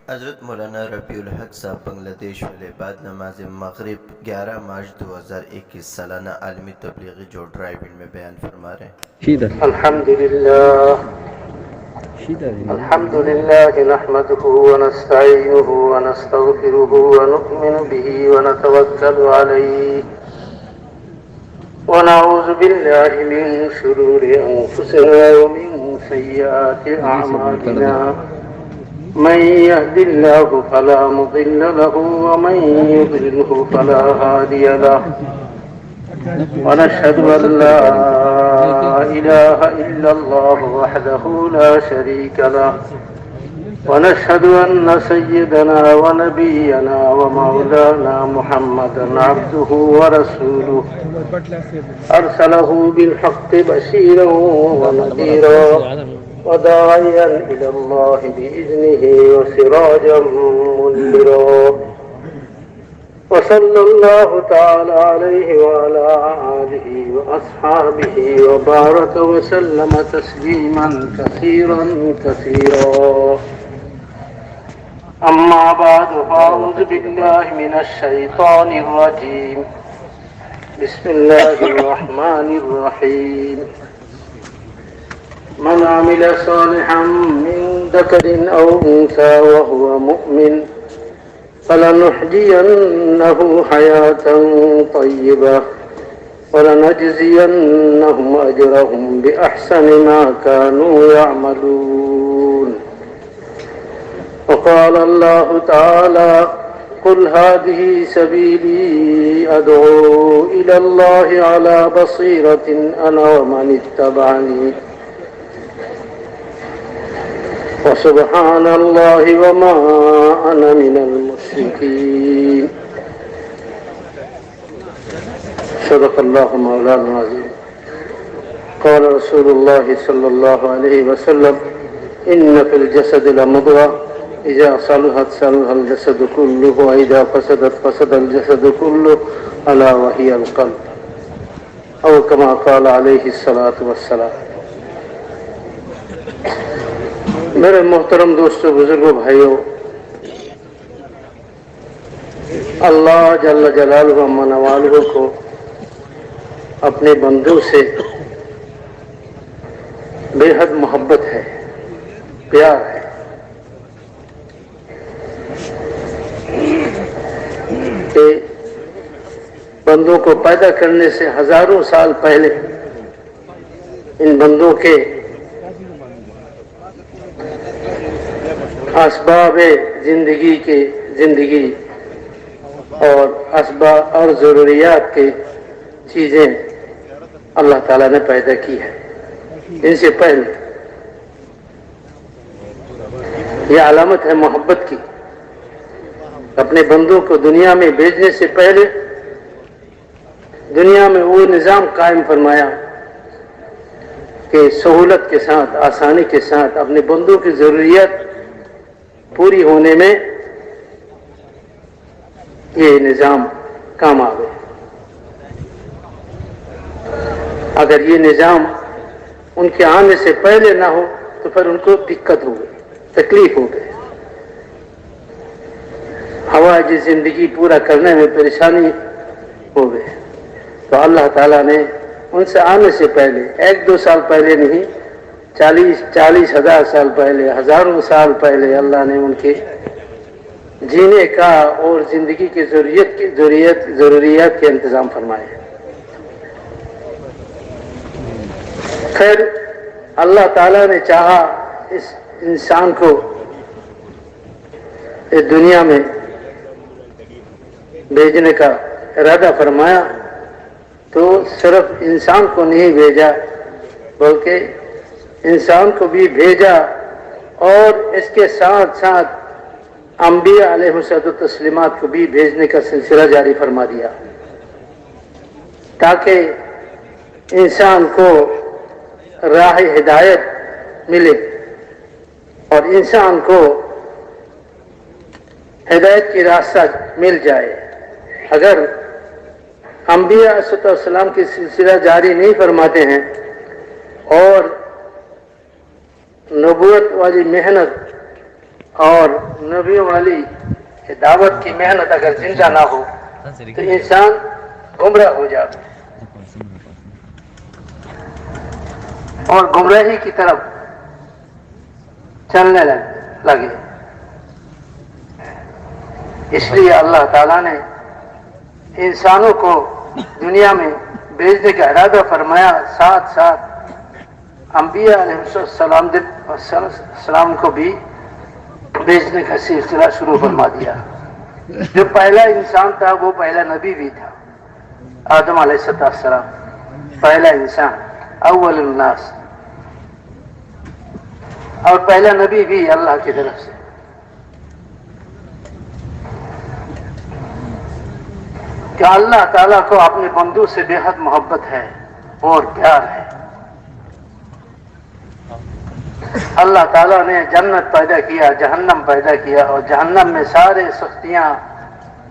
حضرت مولانا ربیع الحق صاحب بنگلہ دیش والے بعد نماز مغرب 11 مارچ 2021 سالانہ عالمی تبلیغی جو ڈرائیو ان میں بیان فرما رہے ہیں۔ الحمد لله نحمده ونستعينه ونستغفره ونؤمن به ونتوكل عليه ونعوذ بالله من شرور أنفسنا ومن سيئات أعمالنا من يهد الله فلا مضل له ومن يضلله فلا هادي له ونشهد أن لا إله إلا الله وحده لا شريك له ونشهد أن سيدنا ونبينا ومولانا محمدا عبده ورسوله أرسله بالحق بشيرا ونذيرا وداعيا إلى الله بإذنه وسراجا منيرا وصلى الله تعالى عليه وعلى آله وأصحابه وبارك وسلم تسليما كثيرا كثيرا أما بعد فأعوذ بالله من الشيطان الرجيم بسم الله الرحمن الرحيم من عمل صالحا من ذكر أو أنثى وهو مؤمن فلنحيينه حياة طيبة ولنجزينهم أجرهم بأحسن ما كانوا يعملون وقال الله تعالى قل هذه سبيلي أدعو إلى الله على بصيرة أنا ومن اتبعني وسبحان الله وما أنا من المشركين صدق الله مولانا العظيم قال رسول الله صلى الله عليه وسلم إن في الجسد لمضغة إذا صلحت صلح الجسد كله وإذا فسدت فسد الجسد كله ألا وهي القلب أو كما قال عليه الصلاة والسلام۔ میرے محترم دوستو، بزرگوں، بھائیوں، اللہ جل جلالہ و منوالہ کو اپنے بندوں سے بے حد محبت ہے، پیار ہے۔ کہ بندوں کو پیدا کرنے سے ہزاروں سال پہلے ان بندوں کے اسباب زندگی اور اسباب اور ضروریات کے چیزیں اللہ تعالیٰ نے پیدا کی ہے۔ ان سے پہلے یہ علامت ہے محبت کی۔ اپنے بندوں کو دنیا میں بھیجنے سے پہلے دنیا میں وہ نظام قائم فرمایا کہ سہولت کے ساتھ، آسانی کے ساتھ اپنے بندوں کی ضروریات پوری ہونے میں یہ نظام کام آ گیا۔ اگر یہ نظام ان کے آنے سے پہلے نہ ہو تو پھر ان کو دقت ہو گئی، تکلیف ہو گئی، حوائج زندگی پورا کرنے میں پریشانی ہو گئی۔ تو اللہ تعالیٰ نے ان سے آنے سے پہلے، 1-2 سال پہلے نہیں، 40 ہزار سال پہلے، ہزاروں سال پہلے اللہ نے ان کے جینے کا اور زندگی کی ضروریات کے انتظام فرمائے۔ پھر اللہ تعالیٰ نے چاہا اس انسان کو اس دنیا میں بھیجنے کا ارادہ فرمایا، تو صرف انسان کو نہیں بھیجا بلکہ انسان کو بھی بھیجا، اور اس کے ساتھ ساتھ انبیاء علیہ التسلیمات کو بھی بھیجنے کا سلسلہ جاری فرما دیا، تاکہ انسان کو راہ ہدایت ملے اور انسان کو ہدایت کی راستہ مل جائے۔ اگر انبیاء علیہ السلام کی سلسلہ جاری نہیں فرماتے ہیں اور نبوت والی محنت اور نبیوں والی دعوت کی محنت اگر زندہ نہ ہو تو انسان گمراہ ہو جاتا اور گمراہی کی طرف چلنے لگے. اس لیے اللہ تعالیٰ نے انسانوں کو دنیا میں بھیجنے کا ارادہ فرمایا، ساتھ ساتھ انبیاء علیہ السلام کو بھی بھیجنے کا سلسلہ شروع فرما دیا. جو پہلا انسان تھا وہ پہلا نبی بھی تھا، آدم علیہ السلام پہلا انسان، اول الناس، اور پہلا نبی بھی اللہ کی طرف سے. کہ اللہ تعالیٰ کو اپنے بندوں سے بے حد محبت ہے اور پیار ہے. اللہ تعالیٰ نے جنت پیدا کیا، جہنم پیدا کیا، اور جہنم میں سارے سختیاں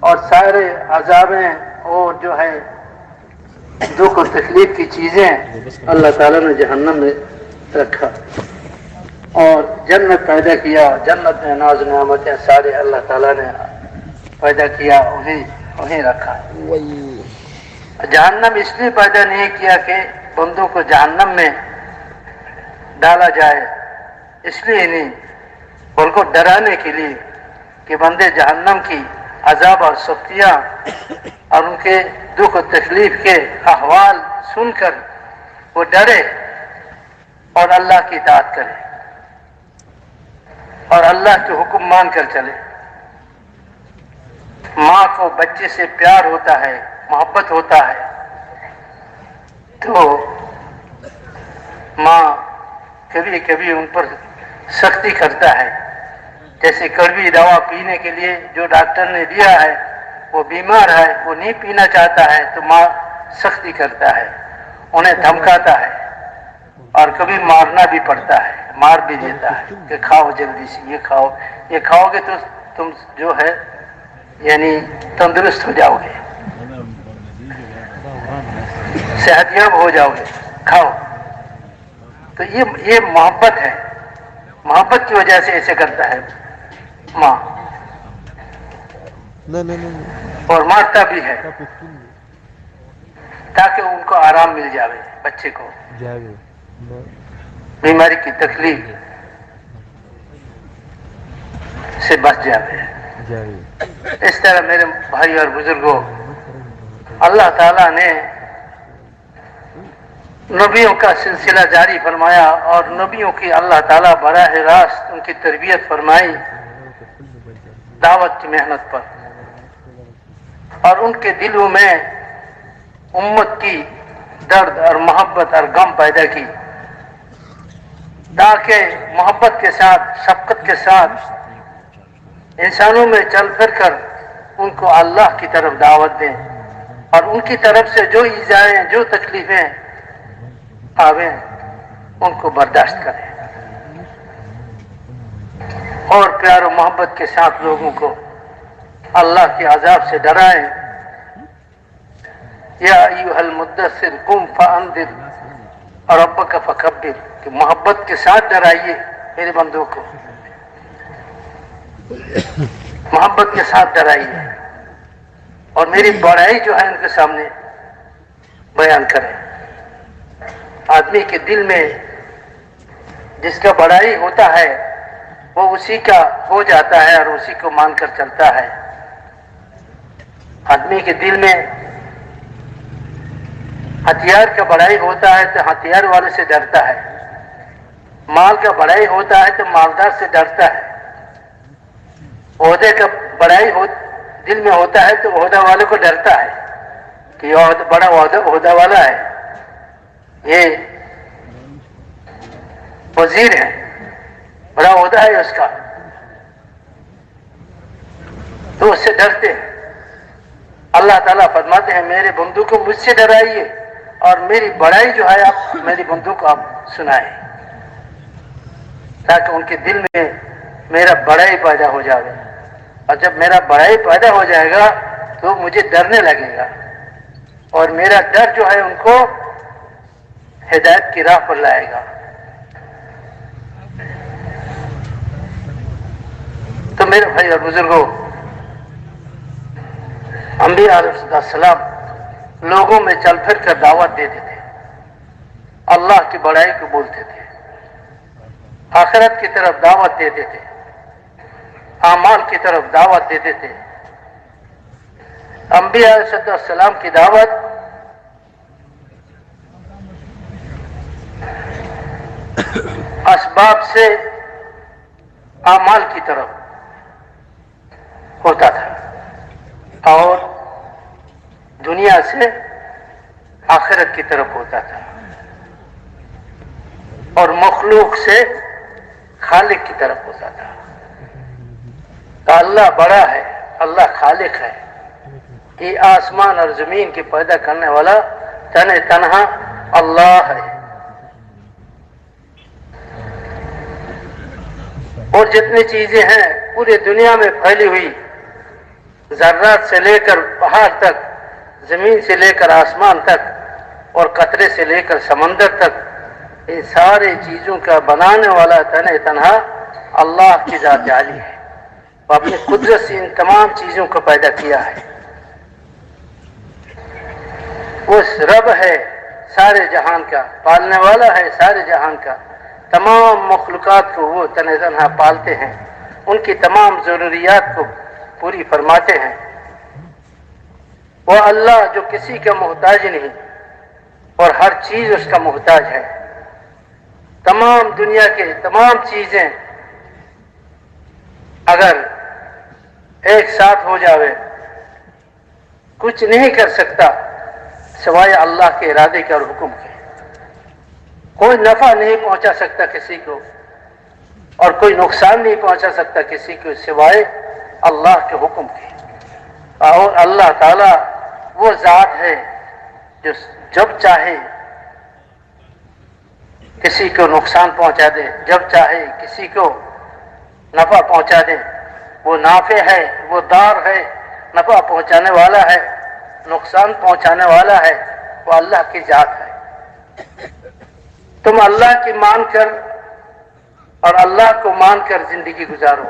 اور سارے عذابیں اور جو ہے دکھ و تکلیف کی چیزیں اللہ تعالیٰ نے جہنم میں رکھا، اور جنت پیدا کیا. جنت میں ناز نعمتیں سارے اللہ تعالیٰ نے پیدا کیا، انہیں رکھا. جہنم اس لیے پیدا نہیں کیا کہ بندوں کو جہنم میں ڈالا جائے، اس لیے نہیں، بلکہ ڈرانے کے لیے کہ بندے جہنم کی عذاب اور سختیاں اور ان کے دکھ و تکلیف کے احوال سن کر وہ ڈرے اور اللہ کی اطاعت کرے اور اللہ کے حکم مان کر چلے. ماں کو بچے سے پیار ہوتا ہے، محبت ہوتا ہے، تو ماں کبھی کبھی ان پر سختی کرتا ہے. جیسے کڑوی دوا پینے کے لیے جو ڈاکٹر نے دیا ہے، وہ بیمار ہے، وہ نہیں پینا چاہتا ہے، تو ماں سختی کرتا ہے، انہیں دھمکاتا ہے، اور کبھی مارنا بھی پڑتا ہے، مار بھی دیتا ہے کہ کھاؤ جلدی سے، یہ کھاؤ گے تو تم جو ہے یعنی تندرست ہو جاؤ گے، صحت یاب ہو جاؤ گے، کھاؤ. تو یہ محبت ہے، محبت کی وجہ سے ایسے کرتا ہے ماں، اور مارتا بھی ہے تاکہ ان کو آرام مل جاوے، بچے کو بیماری کی تکلیف سے بچ جاوے. اس طرح میرے بھائی اور بزرگوں، اللہ تعالیٰ نے نبیوں کا سلسلہ جاری فرمایا، اور نبیوں کی اللہ تعالیٰ براہ راست ان کی تربیت فرمائی دعوت کی محنت پر، اور ان کے دلوں میں امت کی درد اور محبت اور غم پیدا کی، تاکہ محبت کے ساتھ، شفقت کے ساتھ انسانوں میں چل پھر کر ان کو اللہ کی طرف دعوت دیں، اور ان کی طرف سے جو ایذائیں، جو تکلیفیں آویں ان کو برداشت کریں، اور پیار و محبت کے ساتھ لوگوں کو اللہ کے عذاب سے ڈرائیں. یا ایھا المدثر قم فانذر ربک فکبر، کہ محبت کے ساتھ ڈرائیے میرے بندوں کو، محبت کے ساتھ ڈرائیے، اور میری بڑائی جو ہے ان کے سامنے بیان کریں. آدمی کے دل میں جس کا بڑائی ہوتا ہے وہ اسی کا ہو جاتا ہے اور اسی کو مان کر چلتا ہے. آدمی کے دل میں ہتھیار کا بڑائی ہوتا ہے تو ہتھیار والے سے ڈرتا ہے، مال کا بڑائی ہوتا ہے تو مالدار سے ڈرتا ہے، عہدے کا بڑائی دل میں ہوتا ہے تو عہدہ والے کو ڈرتا ہے کہ یہ بڑا عہدہ والا ہے، یہ وزیر ہے، بڑا عہدہ ہے اس کا، تو اس سے ڈرتے ہیں. اللہ تعالیٰ فرماتے ہیں میرے بندوں کو مجھ سے ڈرائیے، اور میری بڑائی جو ہے آپ میری بندوں کو آپ سنائیں، تاکہ ان کے دل میں میرا بڑائی پیدا ہو جائے، اور جب میرا بڑائی پیدا ہو جائے گا تو مجھے ڈرنے لگے گا، اور میرا ڈر جو ہے ان کو ہدایت کی راہ پر لائے گا. میرے بھائی اور بزرگوں، انبیاء علیہ السلام لوگوں میں چل پھر کر دعوت دیتے تھے، اللہ کی بڑائی کو بولتے تھے، آخرت کی طرف دعوت دیتے تھے، اعمال کی طرف دعوت دیتے تھے۔ انبیاء علیہ السلام کی دعوت اسباب سے اعمال کی طرف ہوتا تھا اور دنیا سے آخرت کی طرف ہوتا تھا، اور مخلوق سے خالق کی طرف ہوتا تھا۔ تو اللہ بڑا ہے، اللہ خالق ہے، یہ آسمان اور زمین کے پیدا کرنے والا تنہا اللہ ہے، اور جتنی چیزیں ہیں پوری دنیا میں پھیلی ہوئی، ذرات سے لے کر پہاڑ تک، زمین سے لے کر آسمان تک، اور قطرے سے لے کر سمندر تک، ان سارے چیزوں کا بنانے والا تنہا اللہ کی ذات عالی ہے۔ وہ اپنی قدرت سے ان تمام چیزوں کو پیدا کیا ہے۔ وہ رب ہے سارے جہان کا، پالنے والا ہے سارے جہان کا، تمام مخلوقات کو وہ تنہا پالتے ہیں، ان کی تمام ضروریات کو پوری فرماتے ہیں۔ وہ اللہ جو کسی کا محتاج نہیں اور ہر چیز اس کا محتاج ہے۔ تمام دنیا کے تمام چیزیں اگر ایک ساتھ ہو جاوے، کچھ نہیں کر سکتا سوائے اللہ کے ارادے کے اور حکم کے۔ کوئی نفع نہیں پہنچا سکتا کسی کو، اور کوئی نقصان نہیں پہنچا سکتا کسی کو سوائے اللہ کے حکم کے۔ اور اللہ تعالیٰ وہ ذات ہے جو جب چاہے کسی کو نقصان پہنچا دے، جب چاہے کسی کو نفع پہنچا دے۔ وہ نافع ہے، وہ دار ہے، نفع پہنچانے والا ہے، نقصان پہنچانے والا ہے، وہ اللہ کی ذات ہے۔ تم اللہ کی مان کر اور اللہ کو مان کر زندگی گزارو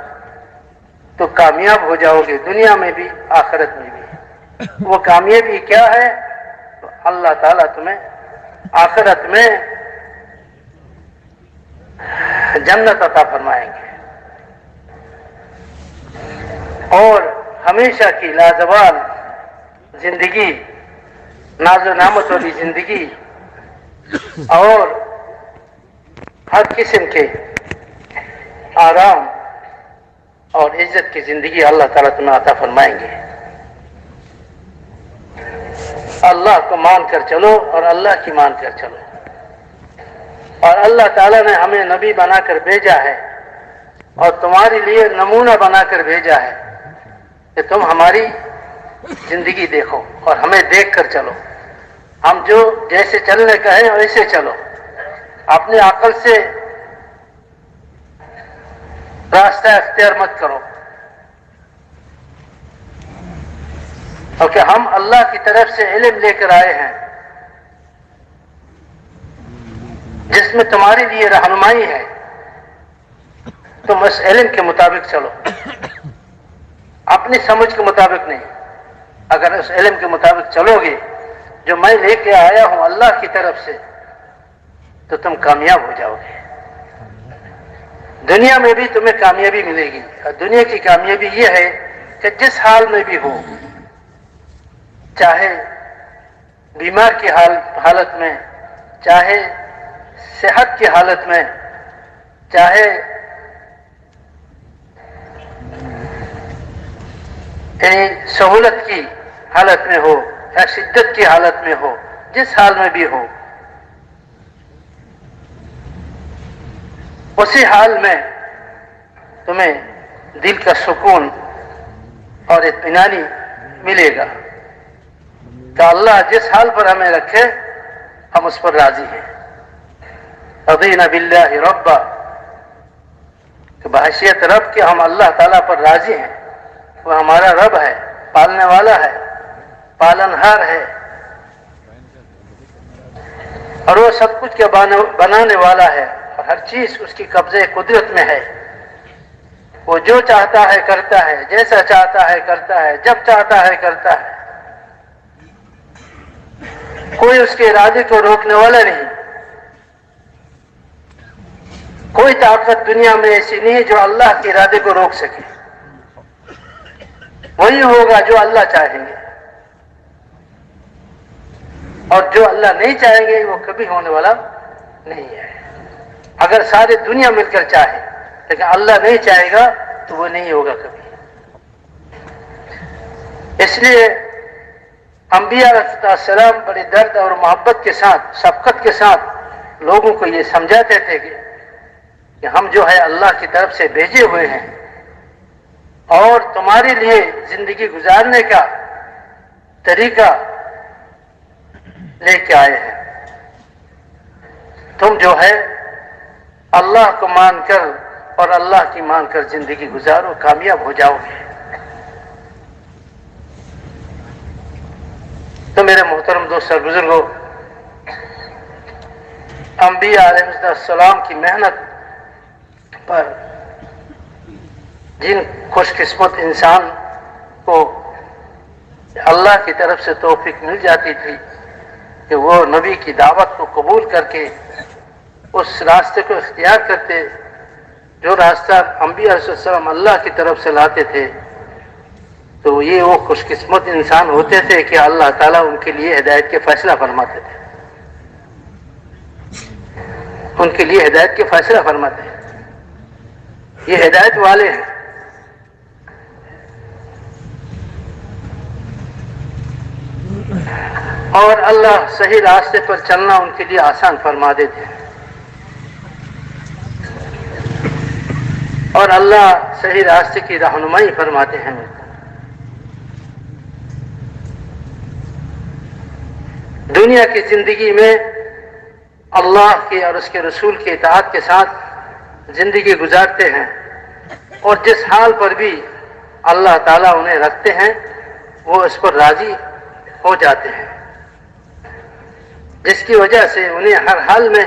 تو کامیاب ہو جاؤ گے، دنیا میں بھی آخرت میں بھی۔ وہ کامیابی کیا ہے؟ تو اللہ تعالیٰ تمہیں آخرت میں جنت عطا فرمائیں گے، اور ہمیشہ کی لازوال زندگی، ناز و نعمت والی زندگی، اور ہر قسم کے آرام اور عزت کی زندگی اللہ تعالیٰ تمہیں عطا فرمائیں گے۔ اللہ کو مان کر چلو اور اللہ کی مان کر چلو، اور اللہ تعالیٰ نے ہمیں نبی بنا کر بھیجا ہے اور تمہارے لیے نمونہ بنا کر بھیجا ہے کہ تم ہماری زندگی دیکھو اور ہمیں دیکھ کر چلو۔ ہم جو جیسے چلنے کہیں ویسے چلو، اپنی عقل سے راستہ اختیار مت کرو، کیونکہ ہم اللہ کی طرف سے علم لے کر آئے ہیں جس میں تمہارے لیے رہنمائی ہے۔ تم اس علم کے مطابق چلو، اپنی سمجھ کے مطابق نہیں۔ اگر اس علم کے مطابق چلو گے جو میں لے کے آیا ہوں اللہ کی طرف سے، تو تم کامیاب ہو جاؤ گے۔ دنیا میں بھی تمہیں کامیابی ملے گی، اور دنیا کی کامیابی یہ ہے کہ جس حال میں بھی ہو، چاہے بیمار کی حالت میں، چاہے صحت کی حالت میں، چاہے سہولت کی حالت میں ہو یا شدت کی حالت میں ہو، جس حال میں بھی ہو، اسی حال میں تمہیں دل کا سکون اور اطمینانی ملے گا کہ اللہ جس حال پر ہمیں رکھے ہم اس پر راضی ہیں۔ رضینا باللہ ربا، کہ بحیثیت رب کے ہم اللہ تعالیٰ پر راضی ہیں۔ وہ ہمارا رب ہے، پالنے والا ہے، پالنہار ہے، اور وہ سب کچھ کا بنانے والا ہے، اور ہر چیز اس کی قبضے قدرت میں ہے۔ وہ جو چاہتا ہے کرتا ہے، جیسا چاہتا ہے کرتا ہے، جب چاہتا ہے کرتا ہے، کوئی اس کے ارادے کو روکنے والا نہیں۔ کوئی طاقت دنیا میں ایسی نہیں ہے جو اللہ کے ارادے کو روک سکے۔ وہی ہوگا جو اللہ چاہیں گے، اور جو اللہ نہیں چاہیں گے وہ کبھی ہونے والا نہیں ہے۔ اگر ساری دنیا مل کر چاہے لیکن اللہ نہیں چاہے گا تو وہ نہیں ہوگا کبھی۔ اس لیے انبیاء علیہ السلام بڑے درد اور محبت کے ساتھ، شفقت کے ساتھ لوگوں کو یہ سمجھاتے تھے کہ ہم جو ہے اللہ کی طرف سے بھیجے ہوئے ہیں اور تمہارے لیے زندگی گزارنے کا طریقہ لے کے آئے ہیں۔ تم جو ہے اللہ کو مان کر اور اللہ کی مان کر زندگی گزارو، کامیاب ہو جاؤ گے۔ تو میرے محترم دوست اور بزرگوں، انبیاء علیہ السلام کی محنت پر جن خوش قسمت انسان کو اللہ کی طرف سے توفیق مل جاتی تھی کہ وہ نبی کی دعوت کو قبول کر کے اس راستے کو اختیار کرتے جو راستہ انبیاء علیہ السلام اللہ کی طرف سے لاتے تھے، تو یہ وہ خوش قسمت انسان ہوتے تھے کہ اللہ تعالیٰ ان کے لیے ہدایت کے فیصلہ فرماتے تھے، ان کے لیے ہدایت کے فیصلہ فرماتے ہیں۔ یہ ہدایت والے ہیں۔ اور اللہ صحیح راستے پر چلنا ان کے لیے آسان فرما دیتے ہیں، اور اللہ صحیح راستے کی رہنمائی فرماتے ہیں۔ دنیا کی زندگی میں اللہ کے اور اس کے رسول کی اطاعت کے ساتھ زندگی گزارتے ہیں، اور جس حال پر بھی اللہ تعالیٰ انہیں رکھتے ہیں وہ اس پر راضی ہو جاتے ہیں، جس کی وجہ سے انہیں ہر حال میں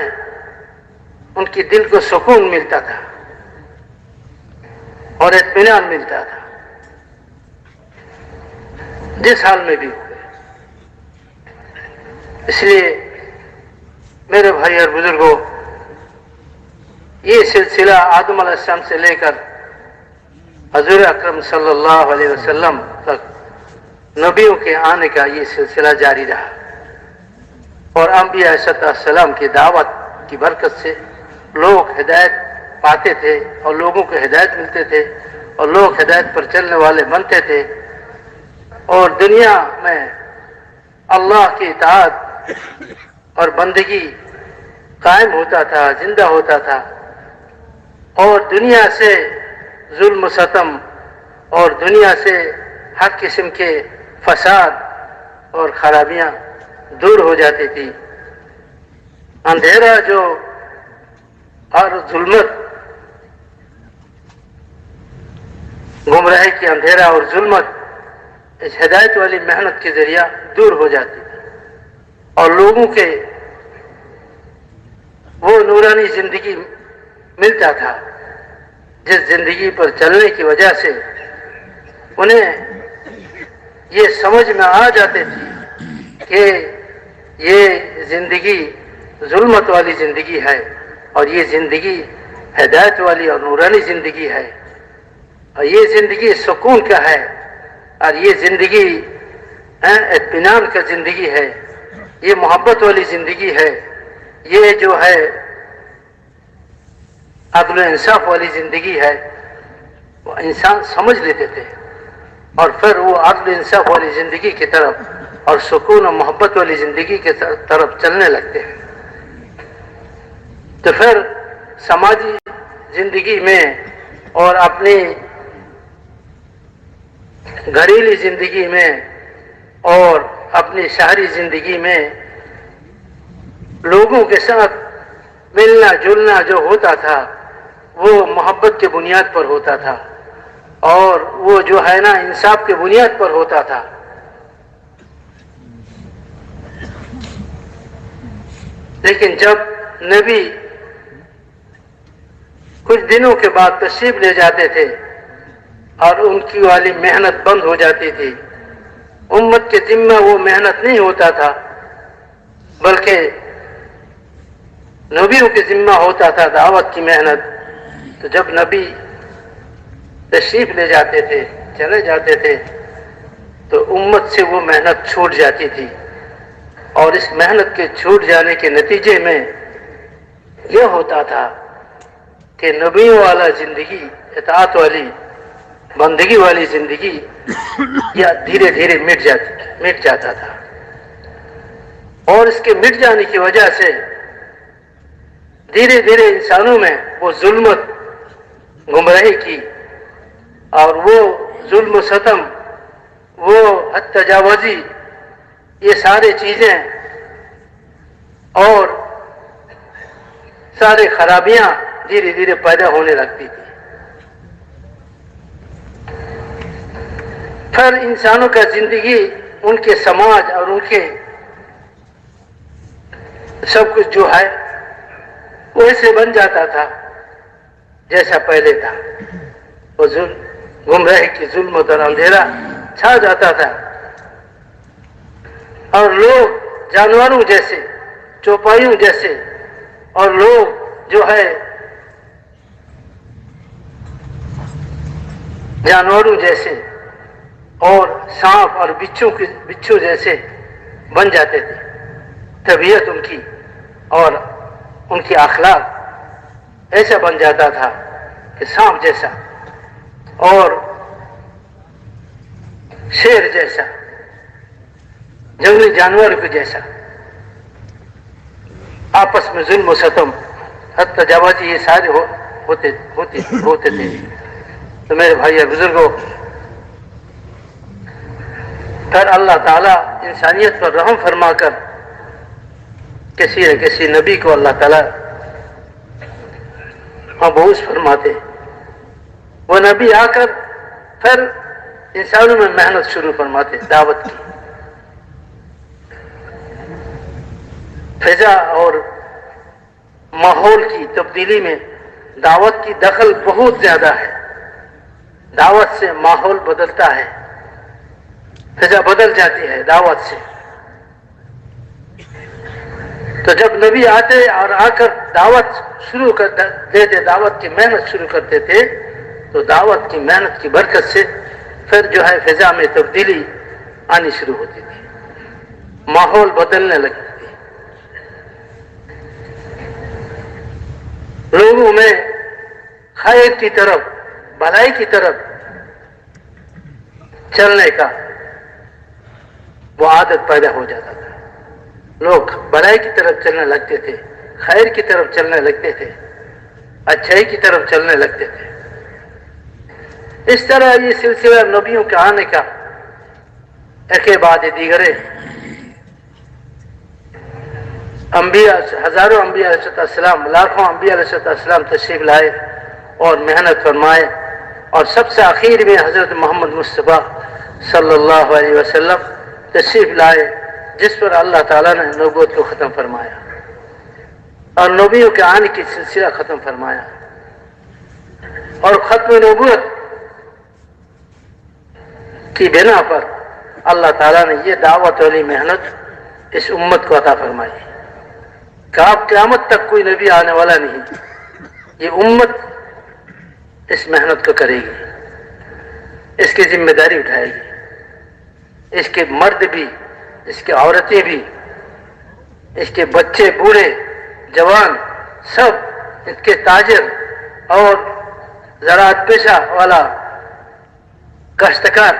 ان کی دل کو سکون ملتا تھا اور اطمینان ملتا تھا، جس حال میں بھی ہو۔ اس لیے میرے بھائی اور بزرگوں، یہ سلسلہ آدم علیہ السلام سے لے کر حضور اکرم صلی اللہ علیہ وسلم تک نبیوں کے آنے کا یہ سلسلہ جاری رہا، اور انبیاء علیہ السلام کی دعوت کی برکت سے لوگ ہدایت پاتے تھے اور لوگوں کو ہدایت ملتے تھے، اور لوگ ہدایت پر چلنے والے بنتے تھے، اور دنیا میں اللہ کی اطاعت اور بندگی قائم ہوتا تھا، زندہ ہوتا تھا، اور دنیا سے ظلم و ستم اور دنیا سے ہر قسم کے فساد اور خرابیاں دور ہو جاتی تھی۔ اندھیرا جو اور ظلمت، گمراہی کی اندھیرا اور ظلمت اس ہدایت والی محنت کے ذریعہ دور ہو جاتی تھی، اور لوگوں کے وہ نورانی زندگی ملتا تھا جس زندگی پر چلنے کی وجہ سے انہیں یہ سمجھ میں آ جاتے تھی کہ یہ زندگی ظلمت والی زندگی ہے، اور یہ زندگی ہدایت والی اور نورانی زندگی ہے، اور یہ زندگی سکون کا ہے، اور یہ زندگی اطمینان کا زندگی ہے، یہ محبت والی زندگی ہے، یہ جو ہے عدل و انصاف والی زندگی ہے۔ وہ انسان سمجھ لیتے تھے، اور پھر وہ عدل و انصاف والی زندگی کی طرف اور سکون و محبت والی زندگی کی طرف چلنے لگتے ہیں۔ تو پھر سماجی زندگی میں اور اپنی گھریلو زندگی میں اور اپنی شہری زندگی میں لوگوں کے ساتھ ملنا جلنا جو ہوتا تھا وہ محبت کی بنیاد پر ہوتا تھا، اور وہ جو ہے نا انصاف کی بنیاد پر ہوتا تھا۔ لیکن جب نبی کچھ دنوں کے بعد تشریف لے جاتے تھے اور ان کی والی محنت بند ہو جاتی تھی. امت کے ذمہ وہ محنت نہیں ہوتا تھا بلکہ نبیوں کے ذمہ ہوتا تھا دعوت کی محنت. تو جب نبی تشریف لے جاتے تھے چلے جاتے تھے تو امت سے وہ محنت چھوٹ جاتی تھی. اور اس محنت کے چھوٹ جانے کے نتیجے میں یہ ہوتا تھا کہ نبیوں والا زندگی اطاعت والی بندگی والی زندگی یا دھیرے دھیرے مٹ جاتا تھا. اور اس کے مٹ جانے کی وجہ سے دھیرے دھیرے انسانوں میں وہ ظلمت گمراہی کی اور وہ ظلم و ستم وہ حد تجاوزی یہ سارے چیزیں اور سارے خرابیاں دھیرے دھیرے پیدا ہونے لگتی تھی. پھر انسانوں کا زندگی ان کے سماج اور ان کے سب کچھ جو ہے ویسے بن جاتا تھا جیسا پہلے تھا. وہ گمراہی کی ظلمت اور اندھیرا چھا جاتا تھا اور لوگ جانوروں جیسے چوپایوں جیسے اور لوگ جو ہے جانوروں جیسے اور سانپ اور بچھو جیسے بن جاتے تھے. طبیعت ان کی اور ان کی اخلاق ایسا بن جاتا تھا کہ سانپ جیسا اور شیر جیسا جنگلی جانور کو جیسا. آپس میں ظلم و ستم حد تجاوزی یہ سارے ہوتے تھے. تو میرے بھائی اور بزرگوں پھر اللہ تعالیٰ انسانیت پر رحم فرما کر کسی نہ کسی نبی کو اللہ تعالیٰ مبعوث فرماتے. وہ نبی آ کر پھر انسانوں میں محنت شروع فرماتے دعوت کی. فضا اور ماحول کی تبدیلی میں دعوت کی دخل بہت زیادہ ہے. دعوت سے ماحول بدلتا ہے، فضا بدل جاتی ہے دعوت سے. تو جب نبی آتے اور آ کر دعوت شروع کر دیتے، دعوت کی محنت شروع کرتے تھے تو دعوت کی محنت کی برکت سے پھر جو ہے فضا میں تبدیلی آنی شروع ہوتی تھی، ماحول بدلنے لگتی تھی. لوگوں میں خیر کی طرف بھلائی کی طرف چلنے کا وہ عادت پیدا ہو جاتا تھا. لوگ بھلائی کی طرف چلنے لگتے تھے، خیر کی طرف چلنے لگتے تھے، اچھائی کی طرف چلنے لگتے تھے. اس طرح یہ سلسلہ نبیوں کے آنے کا ایک بعد دیگرے انبیاء، ہزاروں انبیاء علیہ السلام، لاکھوں انبیاء علیہ السلام تشریف لائے اور محنت فرمائے. اور سب سے آخر میں حضرت محمد مصطفیٰ صلی اللہ علیہ وسلم تشریف لائے جس پر اللہ تعالیٰ نے نبوت کو ختم فرمایا اور نبیوں کے آنے کی سلسلہ ختم فرمایا. اور ختم نبوت کی بنا پر اللہ تعالیٰ نے یہ دعوت والی محنت اس امت کو عطا فرمائی کہ اب قیامت تک کوئی نبی آنے والا نہیں، یہ امت اس محنت کو کرے گی، اس کی ذمہ داری اٹھائے گی. اس کے مرد بھی، اس کی عورتیں بھی، اس کے بچے بوڑھے جوان سب، اس کے تاجر اور زراعت پیشہ والا، کاشتکار،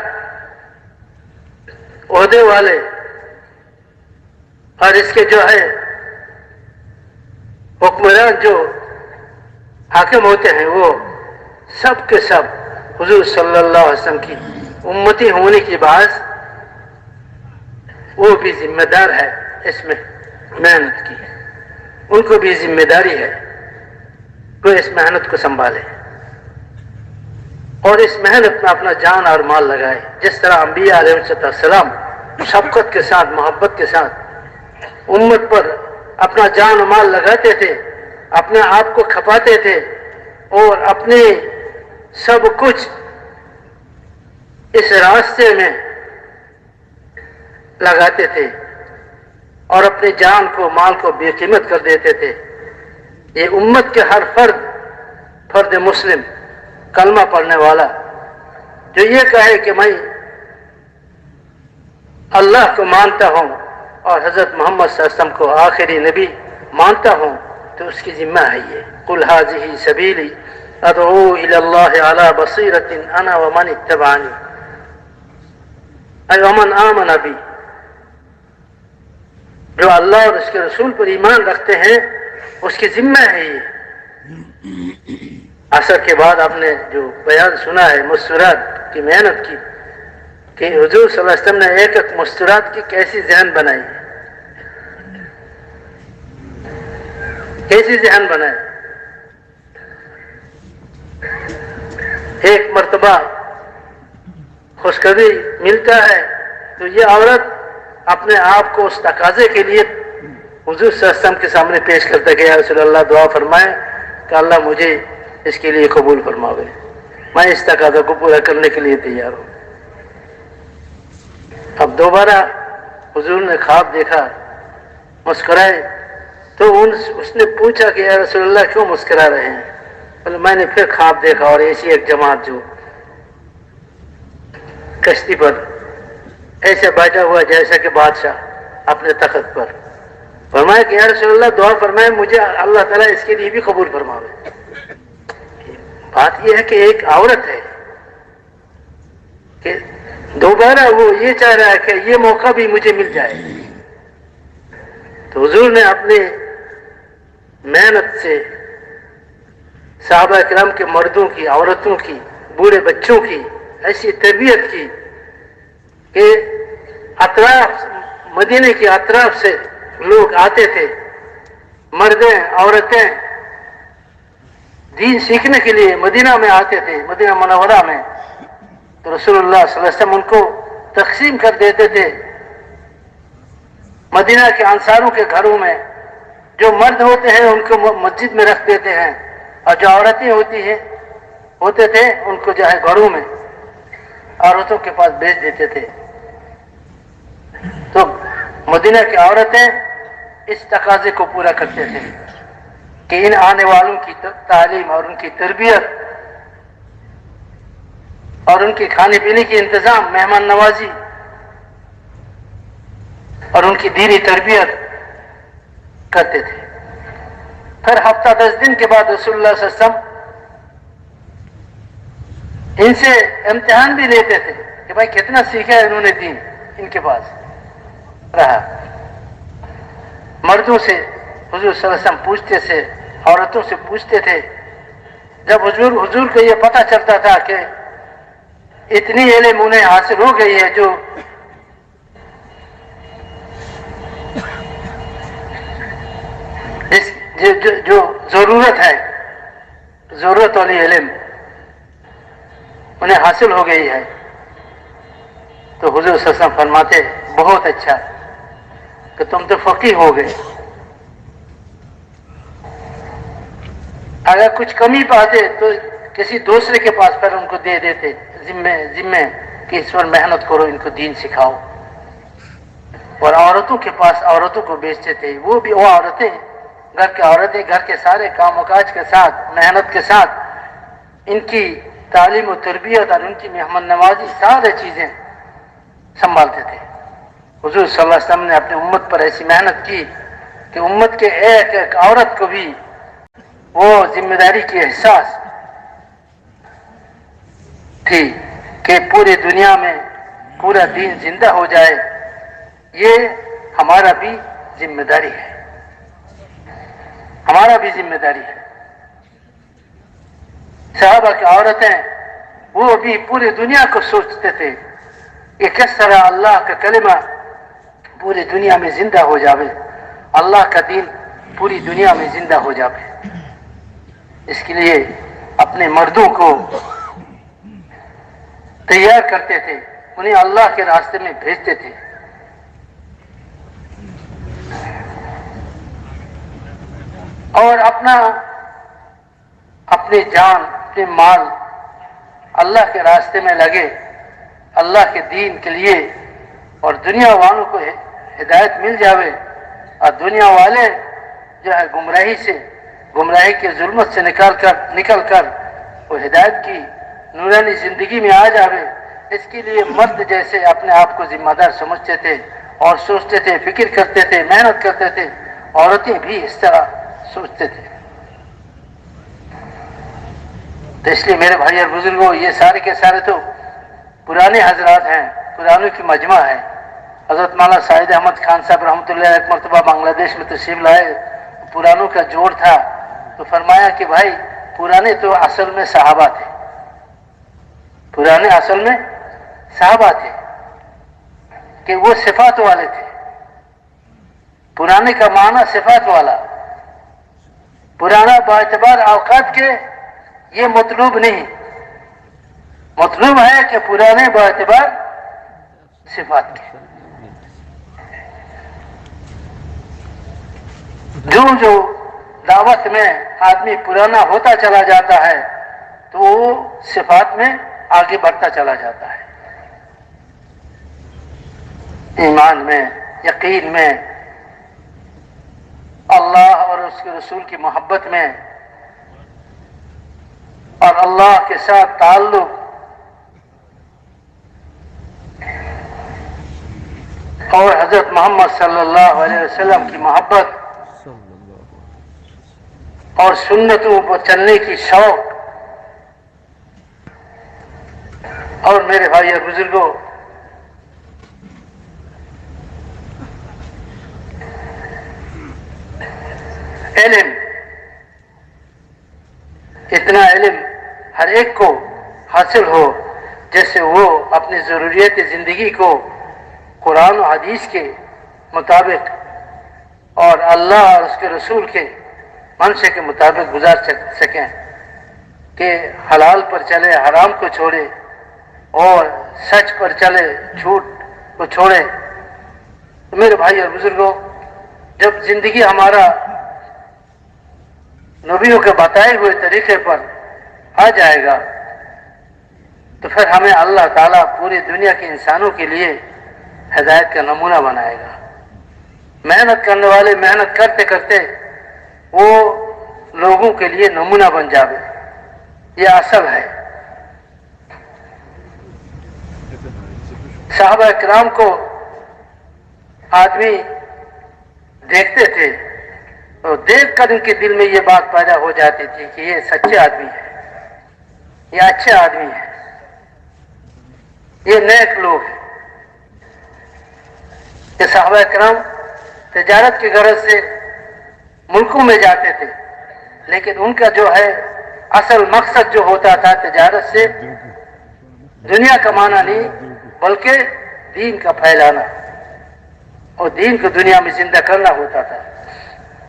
عہدے والے اور اس کے جو ہے حکمران جو حاکم ہوتے ہیں وہ سب کے سب حضور صلی اللہ علیہ وسلم کی امتی ہونے کی باعث وہ بھی ذمہ دار ہے اس میں محنت کی. ان کو بھی ذمہ داری ہے کہ اس محنت کو سنبھالے اور اس محنت میں اپنا جان اور مال لگائے. جس طرح انبیاء علیہ السلام شفقت کے ساتھ، محبت کے ساتھ امت پر اپنا جان و مال لگاتے تھے، اپنے آپ کو کھپاتے تھے اور اپنے سب کچھ اس راستے میں لگاتے تھے اور اپنی جان کو مال کو بے قیمت کر دیتے تھے۔ یہ امت کے ہر فرد مسلم کلمہ پڑھنے والا جو یہ کہے کہ میں اللہ کو مانتا ہوں اور حضرت محمد صلی اللہ علیہ وسلم کو آخری نبی مانتا ہوں، تو اس کی ذمہ ہے یہ قل ھذہ سبیلی ادعو الی اللہ علی بصیرۃ انا ومن اتبعنی اے ومن آمن بی، جو اللہ اور اس کے رسول پر ایمان رکھتے ہیں اس کی ذمہ ہے یہ۔ عصر کے بعد آپ نے جو بیان سنا ہے مستورات کی محنت کی کہ حضور صلی اللہ علیہ وسلم نے ایک ایک مستورات کی کیسی ذہن بنائی، کیسی ذہن بنائی۔ ایک مرتبہ خوشخبری ملتا ہے تو یہ عورت اپنے آپ کو اس تقاضے کے لیے حضور صلی اللہ علیہ وسلم کے سامنے پیش کرتا ہے کہ یا رسول اللہ دعا فرمائیں کہ اللہ مجھے اس کے لیے قبول فرماوے، میں اس تقاضے کو پورا کرنے کے لیے تیار ہوں۔ اب دوبارہ حضور نے خواب دیکھا، مسکرائے، تو اس نے پوچھا کہ یا رسول اللہ کیوں مسکرا رہے ہیں؟ بولے میں نے پھر خواب دیکھا اور ایسی ایک جماعت جو کشتی پر ایسے بیٹھا ہوا جیسا کہ بادشاہ اپنے تخت پر، فرمایا کہ یا رسول اللہ دعا فرمائے مجھے اللہ تعالیٰ اس کے لیے بھی قبول فرماوے۔ بات یہ ہے کہ ایک عورت ہے کہ دوبارہ وہ یہ چاہ رہا ہے کہ یہ موقع بھی مجھے مل جائے، تو حضور نے اپنی محنت سے صحابہ کرام کے مردوں کی، عورتوں کی، بوڑھے بچوں کی ایسی تربیت کی کہ اطراف مدینے کے اطراف سے لوگ آتے تھے، مردیں عورتیں دین سیکھنے کے لیے مدینہ میں آتے تھے، مدینہ منورہ میں، تو رسول اللہ صلی اللہ علیہ وسلم ان کو تقسیم کر دیتے تھے مدینہ کے انصاروں کے گھروں میں۔ جو مرد ہوتے ہیں ان کو مسجد میں رکھ دیتے ہیں اور جو عورتیں ہوتے تھے ان کو جو ہے گھروں میں عورتوں کے پاس بھیج دیتے تھے۔ تو مدینہ کی عورتیں اس تقاضے کو پورا کرتے تھے کہ ان آنے والوں کی تعلیم اور ان کی تربیت اور ان کے کھانے پینے کی انتظام، مہمان نوازی اور ان کی دینی تربیت کرتے تھے۔ پھر ہفتہ 10 دن کے بعد رسول اللہ صلی اللہ علیہ وسلم ان سے امتحان بھی لیتے تھے کہ بھائی کتنا سیکھا ہے انہوں نے دین، ان کے پاس رہا۔ مردوں سے حضور صلی اللہ علیہ وسلم پوچھتے تھے، عورتوں سے پوچھتے تھے۔ جب حضور کو یہ پتہ چلتا تھا کہ اتنی علم انہیں حاصل ہو گئی ہے جو جو ضرورت ہے، ضرورت والی علم انہیں حاصل ہو گئی ہے، تو حضور صلی اللہ علیہ وسلم فرماتے بہت اچھا کہ تم تو فقیہ ہو گئے۔ اگر کچھ کمی پاتے تو کسی دوسرے کے پاس پھر ان کو دے دیتے ذمے کہ اس پر محنت کرو، ان کو دین سکھاؤ۔ اور عورتوں کے پاس عورتوں کو بیچتے تھے، وہ عورتیں گھر کے سارے کام و کاج کے ساتھ، محنت کے ساتھ ان کی تعلیم و تربیت اور ان کی مہمان نوازی سارے چیزیں سنبھالتے تھے۔ حضور صلی اللہ علیہ وسلم نے اپنی امت پر ایسی محنت کی کہ امت کے ایک ایک عورت کو بھی وہ ذمہ داری کی احساس تھی کہ پوری دنیا میں پورا دین زندہ ہو جائے، یہ ہمارا بھی ذمہ داری ہے، ہمارا بھی ذمہ داری ہے۔ صحابہ کی عورتیں وہ بھی پوری دنیا کو سوچتے تھے کہ کس طرح اللہ کا کلمہ پوری دنیا میں زندہ ہو جاوے، اللہ کا دین پوری دنیا میں زندہ ہو جاوے۔ اس کے لیے اپنے مردوں کو تیار کرتے تھے، انہیں اللہ کے راستے میں بھیجتے تھے۔ اور اپنی جان، اپنے مال اللہ کے راستے میں لگے اللہ کے دین کے لیے اور دنیا والوں کو ہدایت مل جاوے اور دنیا والے جو ہے گمراہی کے ظلمت سے نکل کر وہ ہدایت کی نورانی زندگی میں آ جاوے، اس کے لیے مرد جیسے اپنے آپ کو ذمہ دار سمجھتے تھے اور سوچتے تھے، فکر کرتے تھے، محنت کرتے تھے، عورتیں بھی اس طرح سوچتے تھے۔ تو اس لیے میرے بھائی اور بزرگوں، یہ سارے کے سارے تو پرانے حضرات ہیں، پرانوں کی مجمع ہے۔ حضرت مولانا سعید احمد خان صاحب رحمۃ اللہ ایک مرتبہ بنگلہ دیش میں تشریف لائے، پرانوں کا جوڑ تھا، تو فرمایا کہ بھائی پرانے تو اصل میں صحابہ تھے، پرانے اصل میں صحابہ تھے کہ وہ صفات والے تھے۔ پرانے کا معنی صفات والا، پرانا باعتبار اوقات کے یہ مطلوب نہیں، مطلوب ہے کہ پرانے باعتبار صفات کے۔ جو دعوت میں آدمی پرانا ہوتا چلا جاتا ہے تو وہ صفات میں آگے بڑھتا چلا جاتا ہے، ایمان میں، یقین میں، اللہ اور اس کے رسول کی محبت میں، اور اللہ کے ساتھ تعلق، اور حضرت محمد صلی اللہ علیہ وسلم کی محبت اور سنتوں پر چلنے کی شوق۔ اور میرے بھائی اور بزرگوں، علم، اتنا علم ہر ایک کو حاصل ہو جیسے وہ اپنی ضروریات زندگی کو قرآن و حدیث کے مطابق اور اللہ اور اس کے رسول کے منشے کے مطابق گزار سکیں، کہ حلال پر چلے، حرام کو چھوڑے، اور سچ پر چلے، جھوٹ کو چھوڑے۔ تو میرے بھائی اور بزرگوں، جب زندگی ہمارا نبیوں کے بتائے ہوئے طریقے پر آ جائے گا تو پھر ہمیں اللہ تعالیٰ پوری دنیا کے انسانوں کے لیے ہدایت کا نمونہ بنائے گا۔ محنت کرنے والے محنت کرتے کرتے وہ لوگوں کے لیے نمونہ بن جاوے، یہ اصل ہے۔ صحابہ کرام کو آدمی دیکھتے تھے تو دیکھ کر ان کے دل میں یہ بات پیدا ہو جاتی تھی کہ یہ سچے آدمی ہیں، یہ اچھے آدمی ہیں، یہ نیک لوگ ہیں۔ کہ صحابہ کرام تجارت کی غرض سے ملکوں میں جاتے تھے، لیکن ان کا جو ہے اصل مقصد جو ہوتا تھا تجارت سے دنیا کمانا نہیں بلکہ دین کا پھیلانا اور دین کو دنیا میں زندہ کرنا ہوتا تھا۔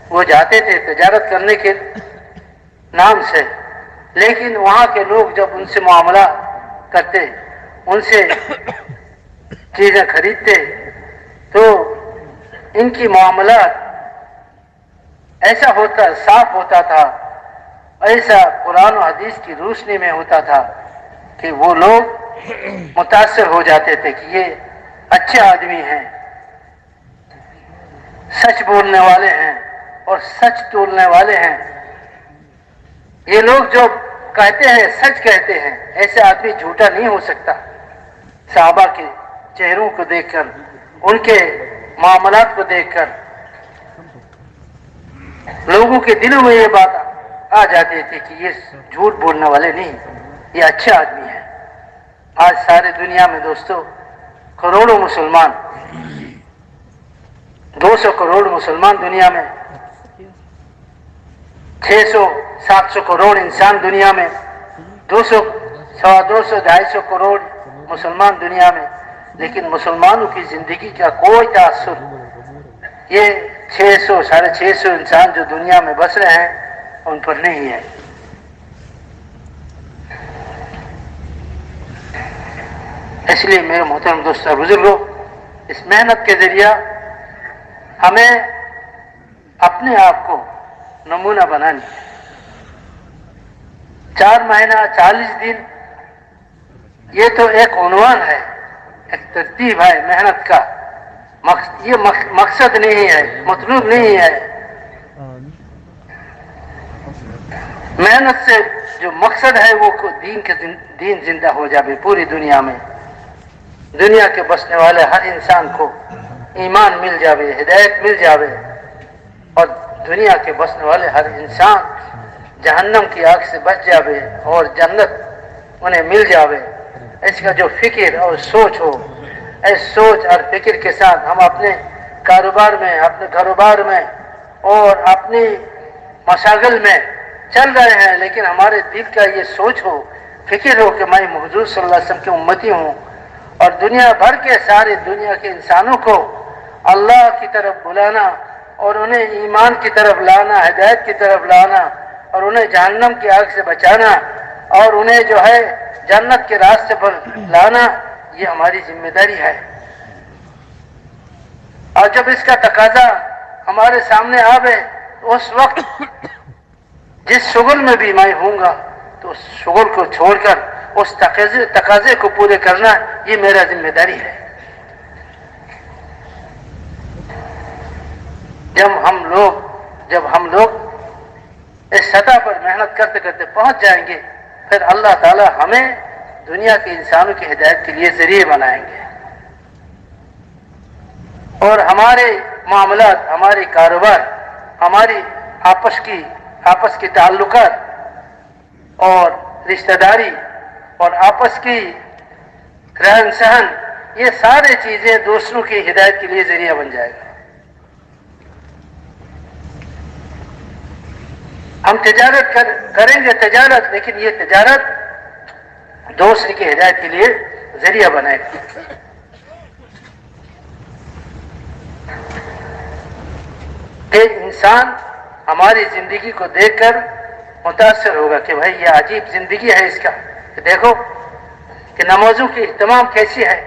وہ جاتے تھے تجارت کرنے کے نام سے، لیکن وہاں کے لوگ جب ان سے معاملہ کرتے، ان سے چیزیں خریدتے تو ان کی معاملات ایسا ہوتا، صاف ہوتا تھا، ایسا قرآن و حدیث کی روشنی میں ہوتا تھا کہ وہ لوگ متاثر ہو جاتے تھے کہ یہ اچھے آدمی ہیں، سچ بولنے والے ہیں اور سچ تولنے والے ہیں۔ یہ لوگ جو کہتے ہیں سچ کہتے ہیں، ایسے آدمی جھوٹا نہیں ہو سکتا۔ صحابہ کے چہروں کو دیکھ کر، ان کے معاملات کو دیکھ کر لوگوں کے دلوں میں یہ بات آ جاتی تھی کہ یہ جھوٹ بولنے والے نہیں، یہ اچھے آدمی ہیں۔ آج سارے دنیا میں دوستو کروڑوں مسلمان، 200 کروڑ مسلمان دنیا میں، 600 700 کروڑ انسان دنیا میں، 200 سوا 200 250 کروڑ مسلمان دنیا میں، لیکن مسلمانوں کی زندگی کا کوئی تاثر یہ 600 650 انسان جو دنیا میں بس رہے ہیں ان پر نہیں ہے۔ اس لیے میرے محترم دوستو بزرگوں، اس محنت کے ذریعہ ہمیں اپنے آپ کو نمونہ بنانی ہے۔ 4 مہینہ 40 دن یہ تو ایک عنوان ہے، ایک ترتیب ہے محنت کا. یہ مقصد نہیں ہے, مطلوب نہیں ہے. محنت سے جو مقصد ہے وہ دین زندہ ہو جائے پوری دنیا میں. دنیا کے بسنے والے ہر انسان کو ایمان مل جاوے, ہدایت مل جاوے, اور دنیا کے بسنے والے ہر انسان جہنم کی آگ سے بچ جاوے اور جنت انہیں مل جاوے. اس کا جو فکر اور سوچ ہو, اس سوچ اور فکر کے ساتھ ہم اپنے کاروبار میں, اپنے گھروبار میں اور اپنی مشاغل میں چل رہے ہیں, لیکن ہمارے دل کا یہ سوچ ہو, فکر ہو کہ میں حضور صلی اللہ علیہ وسلم کی امتی ہوں, اور دنیا بھر کے سارے دنیا کے انسانوں کو اللہ کی طرف بلانا اور انہیں ایمان کی طرف لانا, ہدایت کی طرف لانا, اور انہیں جہنم کی آگ سے بچانا, اور انہیں جو ہے جنت کے راستے پر لانا, یہ ہماری ذمہ داری ہے. اور جب اس کا تقاضا ہمارے سامنے آوے تو اس وقت جس شغل میں بھی میں ہوں گا تو اس شغل کو چھوڑ کر اس تقاضے کو پورے کرنا یہ میرا ذمہ داری ہے. جب ہم لوگ اس سطح پر محنت کرتے کرتے پہنچ جائیں گے, پھر اللہ تعالی ہمیں دنیا کے انسانوں کی ہدایت کے لیے ذریعے بنائیں گے, اور ہمارے معاملات, ہمارے کاروبار, ہماری آپس کی تعلقات اور رشتہ داری اور آپس کی رہن سہن, یہ سارے چیزیں دوسروں کی ہدایت کے لیے ذریعہ بن جائے گا. ہم تجارت کریں گے تجارت, لیکن یہ تجارت دوسرے کی ہدایت کے لیے ذریعہ بنے گا. ایک انسان ہماری زندگی کو دیکھ کر متاثر ہوگا کہ بھائی یہ عجیب زندگی ہے اس کا, کہ دیکھو کہ نمازوں کی اہتمام کیسی ہے,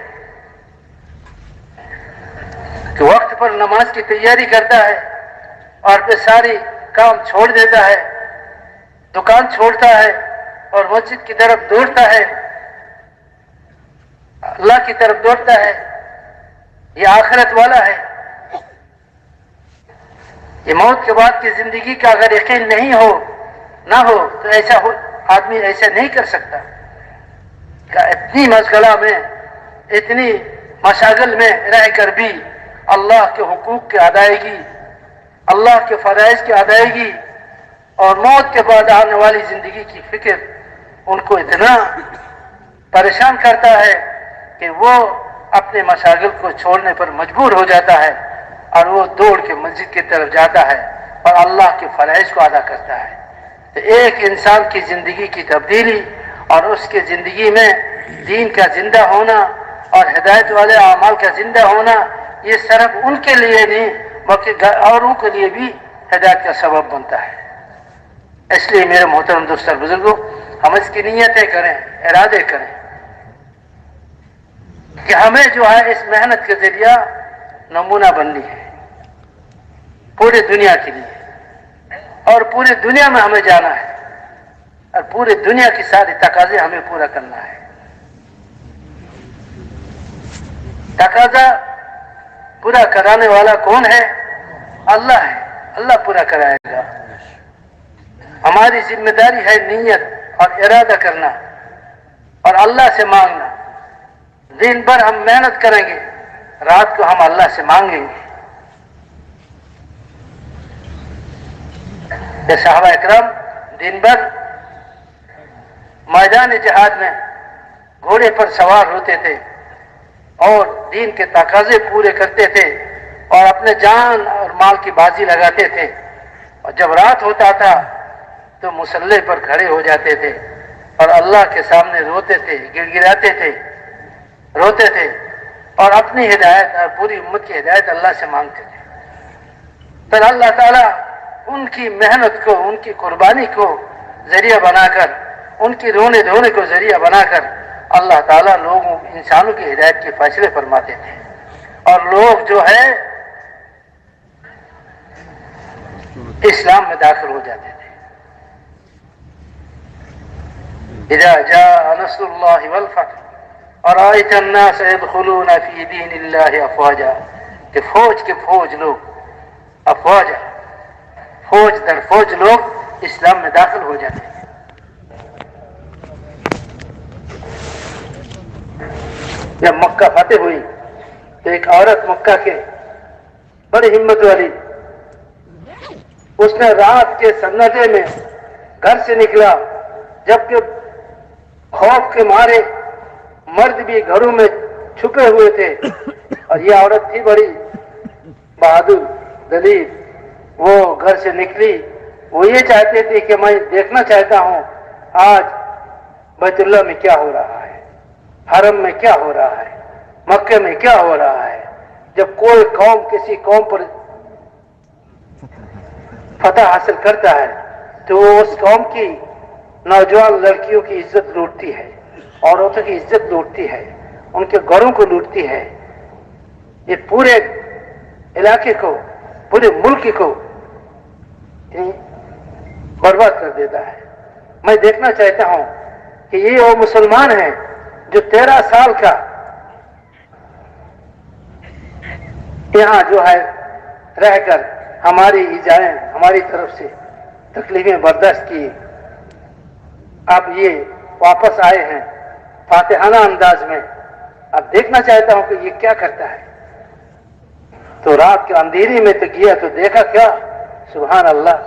کہ وقت پر نماز کی تیاری کرتا ہے اور پھر ساری کام چھوڑ دیتا ہے, دکان چھوڑتا ہے اور مسجد کی طرف دوڑتا ہے, اللہ کی طرف دوڑتا ہے. یہ آخرت والا ہے. یہ موت کے بعد کی زندگی کا اگر یقین نہ ہو تو آدمی ایسا نہیں کر سکتا کہ اتنی مشغلہ میں, اتنی مشاغل میں رہ کر بھی اللہ کے حقوق کی ادائیگی, اللہ کے فرائض کی ادائیگی اور موت کے بعد آنے والی زندگی کی فکر ان کو اتنا پریشان کرتا ہے کہ وہ اپنے مشاغل کو چھوڑنے پر مجبور ہو جاتا ہے, اور وہ دوڑ کے مسجد کی طرف جاتا ہے اور اللہ کے فرائض کو ادا کرتا ہے. تو ایک انسان کی زندگی کی تبدیلی اور اس کے زندگی میں دین کا زندہ ہونا اور ہدایت والے اعمال کا زندہ ہونا, یہ صرف ان کے لیے نہیں بلکہ اوروں کے لیے بھی ہدایت کا سبب بنتا ہے. اس لیے میرے محترم دوست اور بزرگوں, ہم اس کی نیتیں کریں, ارادے کریں کہ ہمیں جو ہے اس محنت کے ذریعہ نمونہ بننی ہے پوری دنیا کے لیے, اور پوری دنیا میں ہمیں جانا ہے, اور پوری دنیا کی ساری تقاضے ہمیں پورا کرنا ہے. تقاضا پورا کرانے والا کون ہے؟ اللہ ہے. اللہ پورا کرائے گا. ہماری ذمہ داری ہے نیت اور ارادہ کرنا اور اللہ سے مانگنا. دن بھر ہم محنت کریں گے, رات کو ہم اللہ سے مانگیں گے. یہ صحابہ اکرام دن بھر میدان جہاد میں گھوڑے پر سوار ہوتے تھے اور دین کے تقاضے پورے کرتے تھے اور اپنے جان اور مال کی بازی لگاتے تھے, اور جب رات ہوتا تھا تو مسلح پر کھڑے ہو جاتے تھے اور اللہ کے سامنے روتے تھے, گڑ گڑاتے تھے, روتے تھے, اور اپنی ہدایت اور پوری امت کی ہدایت اللہ سے مانگتے تھے. پھر اللہ تعالیٰ ان کی محنت کو, ان کی قربانی کو ذریعہ بنا کر, ان کی رونے دھونے کو ذریعہ بنا کر اللہ تعالیٰ لوگوں انسانوں کی ہدایت کے فیصلے فرماتے تھے, اور لوگ جو ہے اسلام میں داخل ہو جاتے تھے. اذا جاء نصر اللہ والفتح, ارأیت الناس يدخلون فی دین اللہ افواجا، کہ فوج کے فوج لوگ افواجا، فوج در فوج لوگ اسلام میں داخل ہو جاتے ہیں۔ جب مکہ فتح ہوئی تو ایک عورت مکہ کے بڑی ہمت والی، اس نے رات کے سناٹے میں گھر سے نکلا، جبکہ خوف کے مارے مرد بھی گھروں میں چھپے ہوئے تھے، اور یہ عورت تھی بڑی بہادر دلیر، وہ گھر سے نکلی۔ وہ یہ چاہتے تھے کہ میں دیکھنا چاہتا ہوں آج بیت اللہ میں کیا ہو رہا ہے، حرم میں کیا ہو رہا ہے، مکہ میں کیا ہو رہا ہے۔ جب کوئی قوم کسی قوم پر فتح حاصل کرتا ہے تو وہ اس قوم کی نوجوان لڑکیوں کی عزت لوٹتی ہے، عورتوں کی عزت لوٹتی ہے، ان کے گھروں کو لوٹتی ہے، یہ پورے علاقے کو، پورے ملک کو برباد کر دیتا ہے۔ میں دیکھنا چاہتا ہوں کہ یہ وہ مسلمان ہیں جو 13 سال کا یہاں جو ہے رہ کر ہماری ایذائیں، ہماری طرف سے تکلیفیں برداشت کی، اب یہ واپس آئے ہیں فاتحانہ انداز میں۔ اب دیکھنا چاہتا ہوں کہ یہ کیا کرتا ہے۔ تو رات کے اندھیری میں تو گیا تو دیکھا کیا، سبحان اللہ،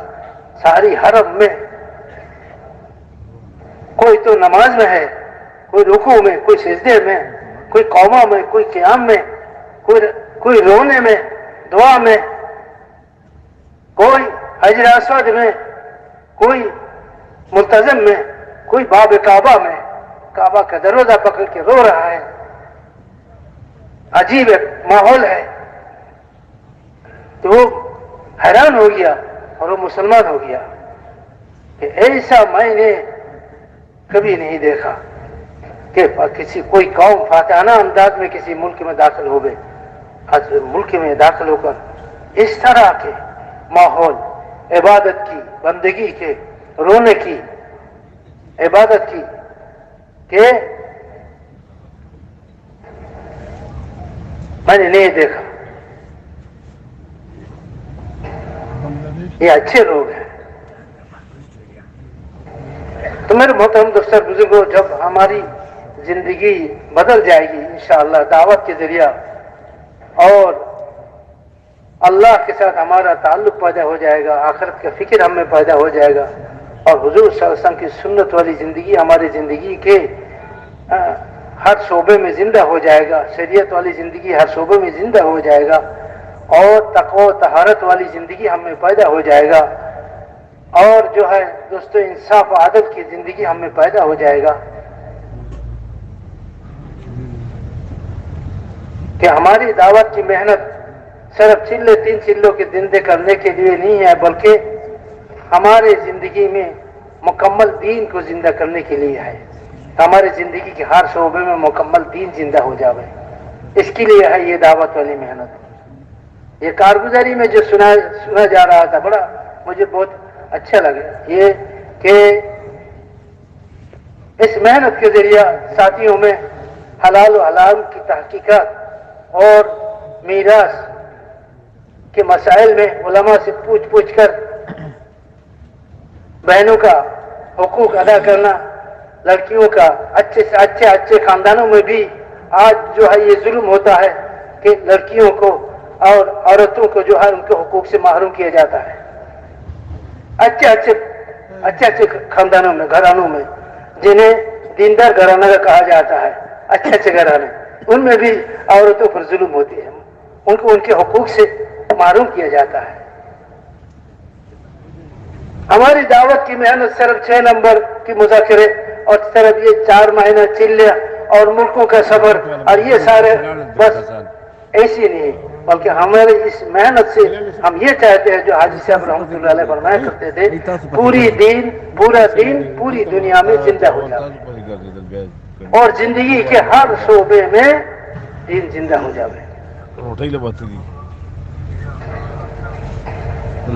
ساری حرم میں کوئی تو نماز میں ہے، کوئی رکوع میں، کوئی سجدے میں، کوئی قوما میں، کوئی قیام میں، کوئی رونے میں، دعا میں، کوئی حجر اسود میں، کوئی ملتزم میں، کوئی باب کعبہ میں، کعبہ کا دروازہ پکڑ کے رو رہا ہے۔ عجیب ماحول ہے۔ تو وہ حیران ہو گیا اور وہ مسلمان ہو گیا کہ ایسا میں نے کبھی نہیں دیکھا کہ کوئی قوم فاتحانہ انداز میں کسی ملک میں داخل ہو گئے، ملک میں داخل ہو کر اس طرح کے ماحول، عبادت کی، بندگی کے، رونے کی، عبادت کی، کہ میں نے نہیں دیکھا۔ یہ اچھے لوگ ہیں۔ تو میرے محترم دوستوں بزرگوں، جب ہماری زندگی بدل جائے گی انشاءاللہ دعوت کے ذریعہ، اور اللہ کے ساتھ ہمارا تعلق پیدا ہو جائے گا، آخرت کا فکر ہم میں پیدا ہو جائے گا، اور حضور صلی اللہ علیہ وسلم کی سنت والی زندگی ہماری زندگی کے ہر شعبے میں زندہ ہو جائے گا، شریعت والی زندگی ہر شعبے میں زندہ ہو جائے گا، اور تقوی و طہارت والی زندگی ہم میں پیدا ہو جائے گا، اور جو ہے دوستو انصاف و عدل کی زندگی ہم میں پیدا ہو جائے گا، کہ ہماری دعوت کی محنت صرف چلے 3 چلوں کے زندے کرنے کے لیے نہیں ہے، بلکہ ہمارے زندگی میں مکمل دین کو زندہ کرنے کے لیے ہے، ہماری زندگی کے ہر شعبے میں مکمل دین زندہ ہو جائے، اس کے لیے ہے یہ دعوت والی محنت۔ یہ کارگزاری میں جو سنا جا رہا تھا، بڑا مجھے بہت اچھا لگا، یہ کہ اس محنت کے ذریعہ ساتھیوں میں حلال و حرام کی تحقیقات اور میراث کے مسائل میں علماء سے پوچھ کر بہنوں کا حقوق ادا کرنا، لڑکیوں کا اچھے سے اچھے خاندانوں میں بھی آج جو ہے یہ ظلم ہوتا ہے کہ لڑکیوں کو اور عورتوں کو جو ہے ان کے حقوق سے محروم کیا جاتا ہے۔ اچھے خاندانوں میں، گھرانوں میں، جنہیں دیندار گھرانہ کہا جاتا ہے، اچھے گھرانے، ان میں بھی عورتوں پر ظلم ہوتی ہے، ان کو ان کے حقوق سے محروم کیا جاتا ہے۔ ہماری دعوت کی محنت صرف 6 نمبر کی مذاکرے اور صرف یہ 4 مہینہ چلے اور ملکوں کا سفر اور یہ سارے بس ایسی نہیں، بلکہ ہمارے اس محنت سے ہم یہ چاہتے ہیں جو حاجی صاحب رحمۃ اللہ علیہ فرمایا کرتے تھے، پورا دین پوری دنیا میں زندہ ہو جائے اور زندگی کے ہر شعبے میں دین زندہ ہو جائے۔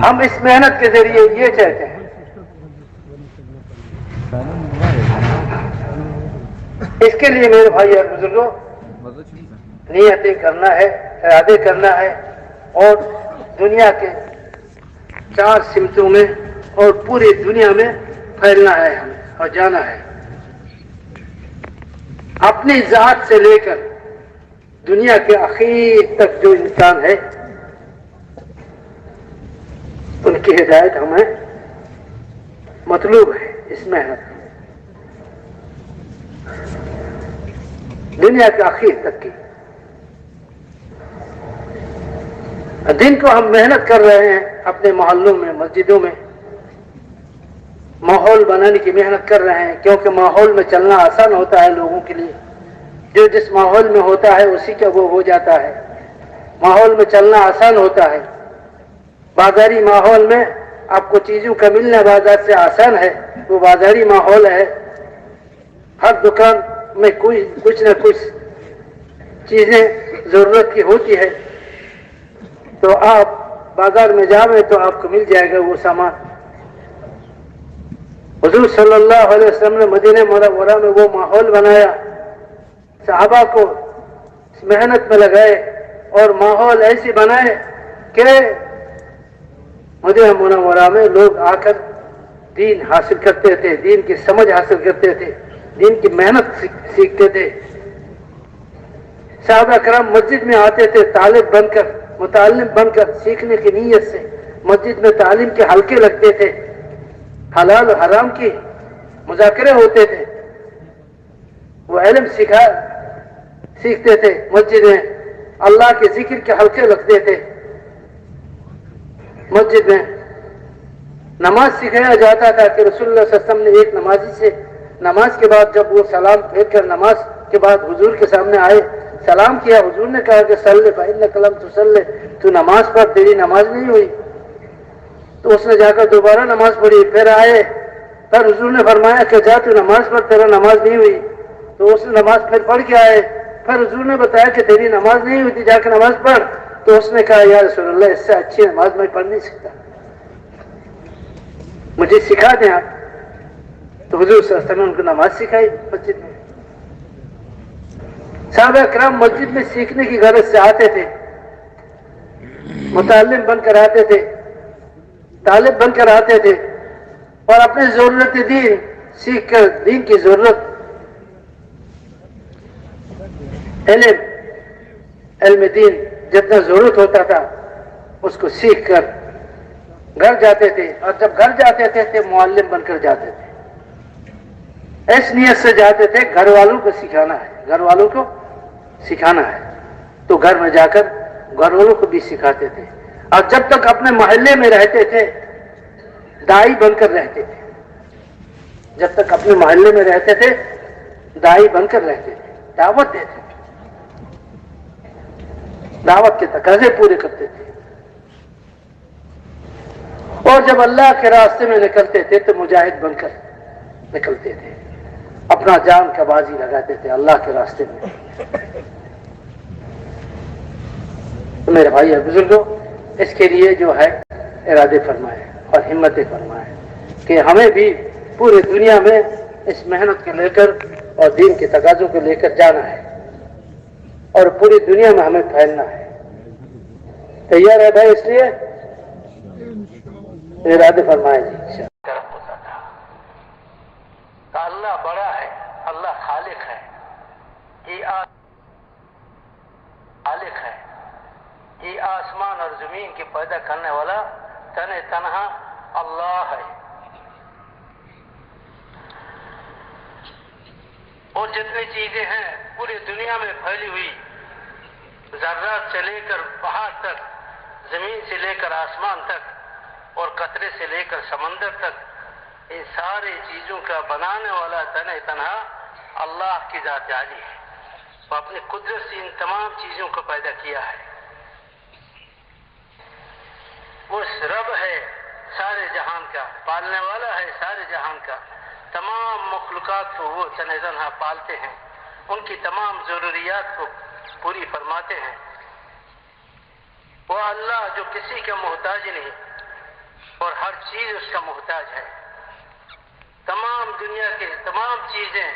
ہم اس محنت کے ذریعے یہ چاہتے ہیں اس کے لیے میرے بھائی اور بزرگوں نیتیں کرنا ہے، ارادے کرنا ہے، اور دنیا کے 4 سمتوں میں اور پوری دنیا میں پھیلنا ہے ہمیں اور جانا ہے. اپنی ذات سے لے کر دنیا کے اخیر تک جو انسان ہے ان کی ہدایت ہمیں مطلوب ہے. اس محنت دنیا کے اخیر تک کی دن کو ہم محنت کر رہے ہیں. اپنے محلوں میں، مسجدوں میں ماحول بنانے کی محنت کر رہے ہیں، کیونکہ ماحول میں چلنا آسان ہوتا ہے لوگوں کے لیے. جو جس ماحول میں ہوتا ہے اسی کا وہ ہو جاتا ہے. ماحول میں چلنا آسان ہوتا ہے. بازاری ماحول میں آپ کو چیزوں کا ملنا بازار سے آسان ہے. وہ بازاری ماحول ہے. ہر دکان میں کچھ نہ کچھ چیزیں ضرورت کی ہوتی ہے، تو آپ بازار میں جاویں تو آپ کو مل جائے گا وہ سامان. حضور صلی اللہ علیہ وسلم نے مدینہ منورہ میں وہ ماحول بنایا، صحابہ کو محنت میں لگائے اور ماحول ایسے بنائے کہ مدینہ منورہ میں لوگ آ کر دین حاصل کرتے تھے، دین کی سمجھ حاصل کرتے تھے، دین کی محنت سیکھتے تھے. صحابہ کرام مسجد میں آتے تھے طالب بن کر، متعلم بن کر، سیکھنے کی نیت سے. مسجد میں تعلیم کے حلقے لگتے تھے، حلال و حرام کی مذاکرے ہوتے تھے. وہ علم سیکھتے تھے. مسجد میں اللہ کے ذکر کے حلقے لگتے تھے. مسجد میں نماز سکھایا جاتا تھا کہ رسول اللہ صلی اللہ علیہ وسلم نے ایک نمازی سے نماز کے بعد جب وہ سلام پھیر کر نماز کے بعد حضور کے سامنے آئے، سلام کیا. حضور نے کہا کہ صلی فإنک لم تصلی، تو نماز پڑھ، تیری نماز نہیں ہوئی. تو اس نے جا کر دوبارہ نماز پڑھی. پھر آئے، پھر حضور نے فرمایا کہ جا تو نماز پڑھ، تیرا نماز نہیں ہوئی. تو اس نے نماز پھر پڑھ کے آئے. پھر حضور نے بتایا کہ تیری نماز نہیں ہوئی تھی، جا کے نماز پڑھ. تو اس نے کہا یا رسول اللہ اس سے اچھی نماز میں پڑھ نہیں سکتا، مجھے سکھا دیں آپ. تو حضور صلی اللہ علیہ وسلم نے ان کو نماز سکھائی مسجد میں. صحابہ کرام مسجد میں سیکھنے کی غرض سے آتے تھے، متعلم بن کر آتے تھے، طالب بن کر آتے تھے، اور اپنی ضرورت دین سیکھ کر دین کی ضرورت علم دین جتنا ضرورت ہوتا تھا اس کو سیکھ کر گھر جاتے تھے. اور جب گھر جاتے تھے تو معلم بن کر جاتے تھے. اس نیت سے جاتے تھے گھر والوں کو سکھانا ہے، گھر والوں کو سکھانا ہے. تو گھر میں جا کر گھر والوں کو بھی سکھاتے تھے. اور جب تک اپنے محلے میں رہتے تھے دائی بن کر رہتے تھے. جب تک اپنے محلے میں رہتے تھے دائی بن کر رہتے تھے، دعوت دیتے تھے، دعوت کے تقاضے پورے کرتے تھے. اور جب اللہ کے راستے میں نکلتے تھے تو مجاہد بن کر نکلتے تھے، اپنا جان کا بازی لگاتے تھے اللہ کے راستے میں. تو میرے بھائی اور بزرگوں، اس کے لیے جو ہے ارادے فرمائے اور ہمتیں فرمائے کہ ہمیں بھی پوری دنیا میں اس محنت کو لے کر اور دین کے تقاضوں کو لے کر جانا ہے اور پوری دنیا میں ہمیں پھیلنا ہے. تیار ہے بھائی؟ اس لیے ارادے فرمائے جی. اللہ بڑا ہے، اللہ خالق ہے، یہ خالق ہے، یہ آسمان اور زمین کے پیدا کرنے والا تنہا اللہ ہے. اور جتنی چیزیں ہیں پوری دنیا میں پھیلی ہوئی، ذرات سے لے کر پہاڑ تک، زمین سے لے کر آسمان تک، اور قطرے سے لے کر سمندر تک، ان ساری چیزوں کا بنانے والا تنہا اللہ کی ذات عالی ہے. وہ اپنی قدرت سے ان تمام چیزوں کو پیدا کیا ہے. وہ رب ہے سارے جہان کا، پالنے والا ہے سارے جہان کا. تمام مخلوقات کو وہ تنہا پالتے ہیں، ان کی تمام ضروریات کو پوری فرماتے ہیں. وہ اللہ جو کسی کا محتاج نہیں اور ہر چیز اس کا محتاج ہے. تمام دنیا کی تمام چیزیں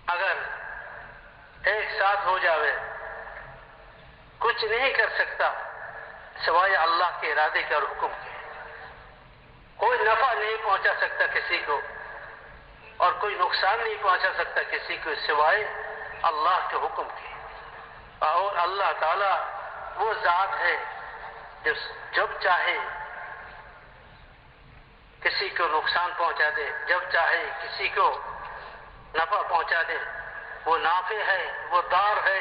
اگر ایک ساتھ ہو جاوے کچھ نہیں کر سکتا سوائے اللہ کے ارادے کے اور حکم کے. کوئی نفع نہیں پہنچا سکتا کسی کو اور کوئی نقصان نہیں پہنچا سکتا کسی کو سوائے اللہ کے حکم کے. اور اللہ تعالی وہ ذات ہے جو جب چاہے کسی کو نقصان پہنچا دے، جب چاہے کسی کو نفع پہنچا دے. وہ نافع ہے، وہ دار ہے،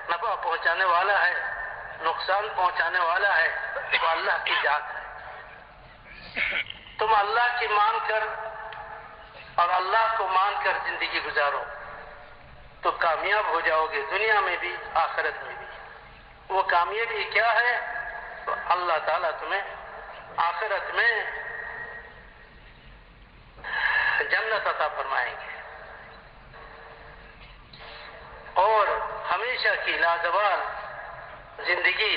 نفع پہنچانے والا ہے، نقصان پہنچانے والا ہے. وہ اللہ کی ذات ہے. تم اللہ کی مان کر اور اللہ کو مان کر زندگی گزارو تو کامیاب ہو جاؤ گے، دنیا میں بھی آخرت میں بھی. وہ کامیابی کیا ہے؟ تو اللہ تعالیٰ تمہیں آخرت میں جنت عطا فرمائیں گے اور ہمیشہ کی لازوال زندگی،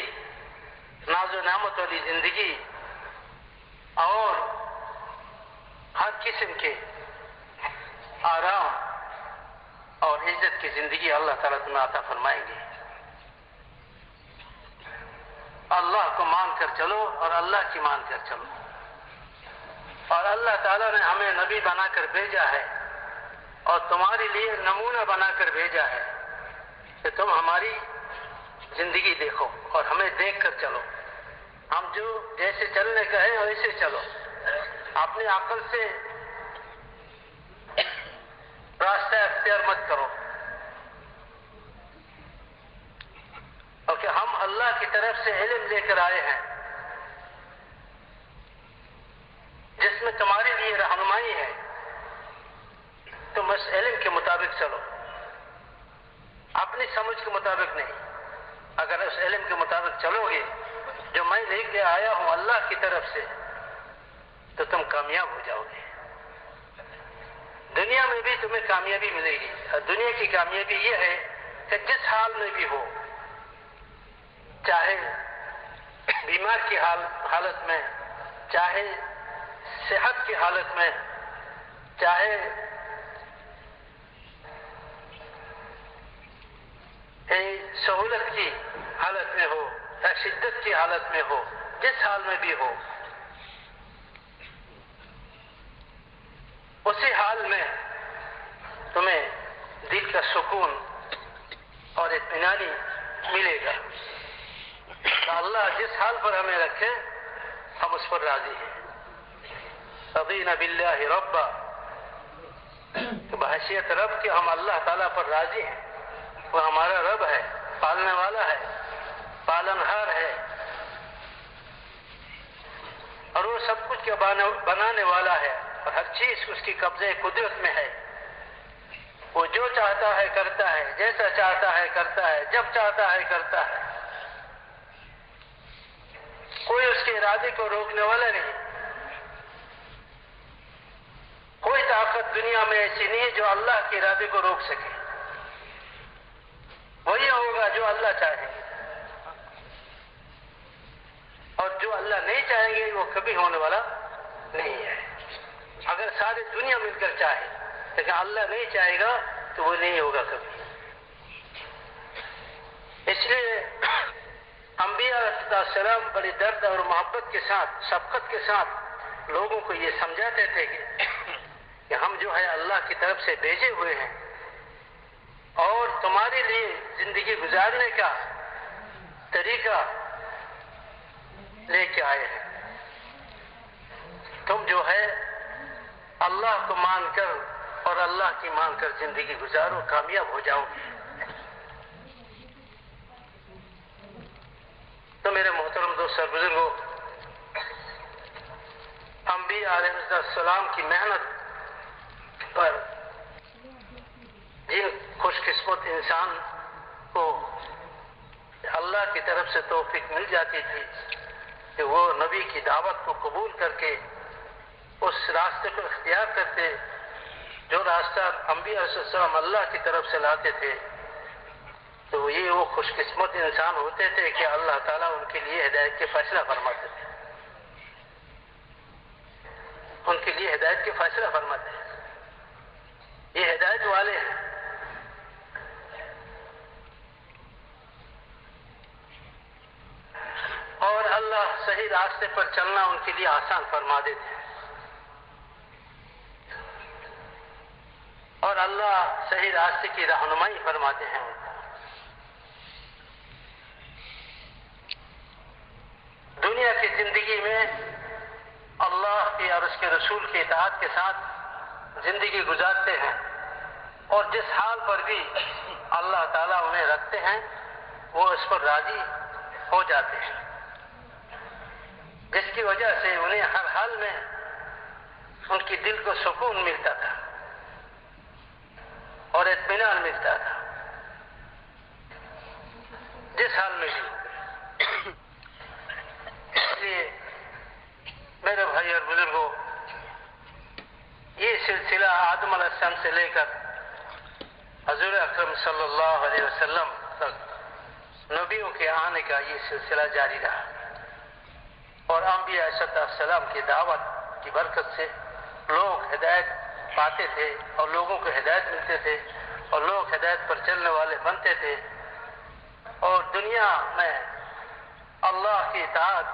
ناز و نعمت والی زندگی اور ہر قسم کے آرام اور عزت کی زندگی اللہ تعالیٰ تمہیں عطا فرمائیں گے. اللہ کو مان کر چلو اور اللہ کی مان کر چلو. اور اللہ تعالیٰ نے ہمیں نبی بنا کر بھیجا ہے اور تمہارے لیے نمونہ بنا کر بھیجا ہے کہ تم ہماری زندگی دیکھو اور ہمیں دیکھ کر چلو. ہم جو جیسے چلنے کا ہے ویسے چلو. اپنی عقل سے راستہ اختیار مت کرو، کیونکہ ہم اللہ کی طرف سے علم لے کر آئے ہیں جس میں تمہارے لیے رہنمائی ہے. تم اس علم کے مطابق چلو، اپنی سمجھ کے مطابق نہیں. اگر اس علم کے مطابق چلو گے جو میں لے کے آیا ہوں اللہ کی طرف سے تو تم کامیاب ہو جاؤ گے. دنیا میں بھی تمہیں کامیابی ملے گی. دنیا کی کامیابی یہ ہے کہ جس حال میں بھی ہو، چاہے بیمار کی حالت میں، چاہے صحت کی حالت میں، چاہے سہولت کی حالت میں ہو یا شدت کی حالت میں ہو، جس حال میں بھی ہو، اسی حال میں تمہیں دل کا سکون اور اطمینانی ملے گا. تو اللہ جس حال پر ہمیں رکھے ہم اس پر راضی ہیں. رضینا باللہ ربا، بحیثیت رب کے ہم اللہ تعالیٰ پر راضی ہیں. وہ ہمارا رب ہے، پالنے والا ہے، پالنہار ہے اور وہ سب کچھ کا بنانے والا ہے اور ہر چیز اس کی قبضے قدرت میں ہے. وہ جو چاہتا ہے کرتا ہے، جیسا چاہتا ہے کرتا ہے، جب چاہتا ہے کرتا ہے. کوئی اس کے ارادے کو روکنے والا نہیں. کوئی طاقت دنیا میں ایسی نہیں ہے جو اللہ کے ارادے کو روک سکے. وہی ہوگا جو اللہ چاہیں گے اور جو اللہ نہیں چاہیں گے وہ کبھی ہونے والا نہیں ہے. اگر ساری دنیا مل کر چاہے لیکن اللہ نہیں چاہے گا تو وہ نہیں ہوگا کبھی. اس لیے انبیاء علیہ السلام بڑی درد اور محبت کے ساتھ، شفقت کے ساتھ لوگوں کو یہ سمجھاتے تھے کہ ہم جو ہے اللہ کی طرف سے بھیجے ہوئے ہیں اور تمہارے لیے زندگی گزارنے کا طریقہ لے کے آئے ہیں. تم جو ہے اللہ کو مان کر اور اللہ کی مان کر زندگی گزارو، کامیاب ہو جاؤ گے. تو میرے محترم دوست اور بزرگوں، انبیاء علیہ السلام کی محنت پر جن خوش قسمت انسان کو اللہ کی طرف سے توفیق مل جاتی تھی کہ وہ نبی کی دعوت کو قبول کر کے اس راستے کو اختیار کرتے جو راستہ انبیاء علیہ السلام اللہ کی طرف سے لاتے تھے، تو یہ وہ خوش قسمت انسان ہوتے تھے کہ اللہ تعالیٰ ان کے لیے ہدایت کے فیصلہ فرماتے تھے. ان کے لیے ہدایت کے فیصلہ فرماتے ہیں. یہ ہدایت والے ہیں راستے پر چلنا ان کے لیے آسان فرما دیتے ہیں، اور اللہ صحیح راستے کی رہنمائی فرماتے ہیں ان کو۔ دنیا کی زندگی میں اللہ کی اور اس کے رسول کی اطاعت کے ساتھ زندگی گزارتے ہیں، اور جس حال پر بھی اللہ تعالیٰ انہیں رکھتے ہیں وہ اس پر راضی ہو جاتے ہیں، جس کی وجہ سے انہیں ہر حال میں ان کی دل کو سکون ملتا تھا اور اطمینان ملتا تھا، جس حال میں بھی۔ اس لیے میرے بھائی اور بزرگوں، یہ سلسلہ آدم علیہ السلام سے لے کر حضور اکرم صلی اللہ علیہ وسلم تک نبیوں کے آنے کا یہ سلسلہ جاری رہا، اور انبیاء علیہ السلام کی دعوت کی برکت سے لوگ ہدایت پاتے تھے، اور لوگوں کو ہدایت ملتے تھے، اور لوگ ہدایت پر چلنے والے بنتے تھے، اور دنیا میں اللہ کی اطاعت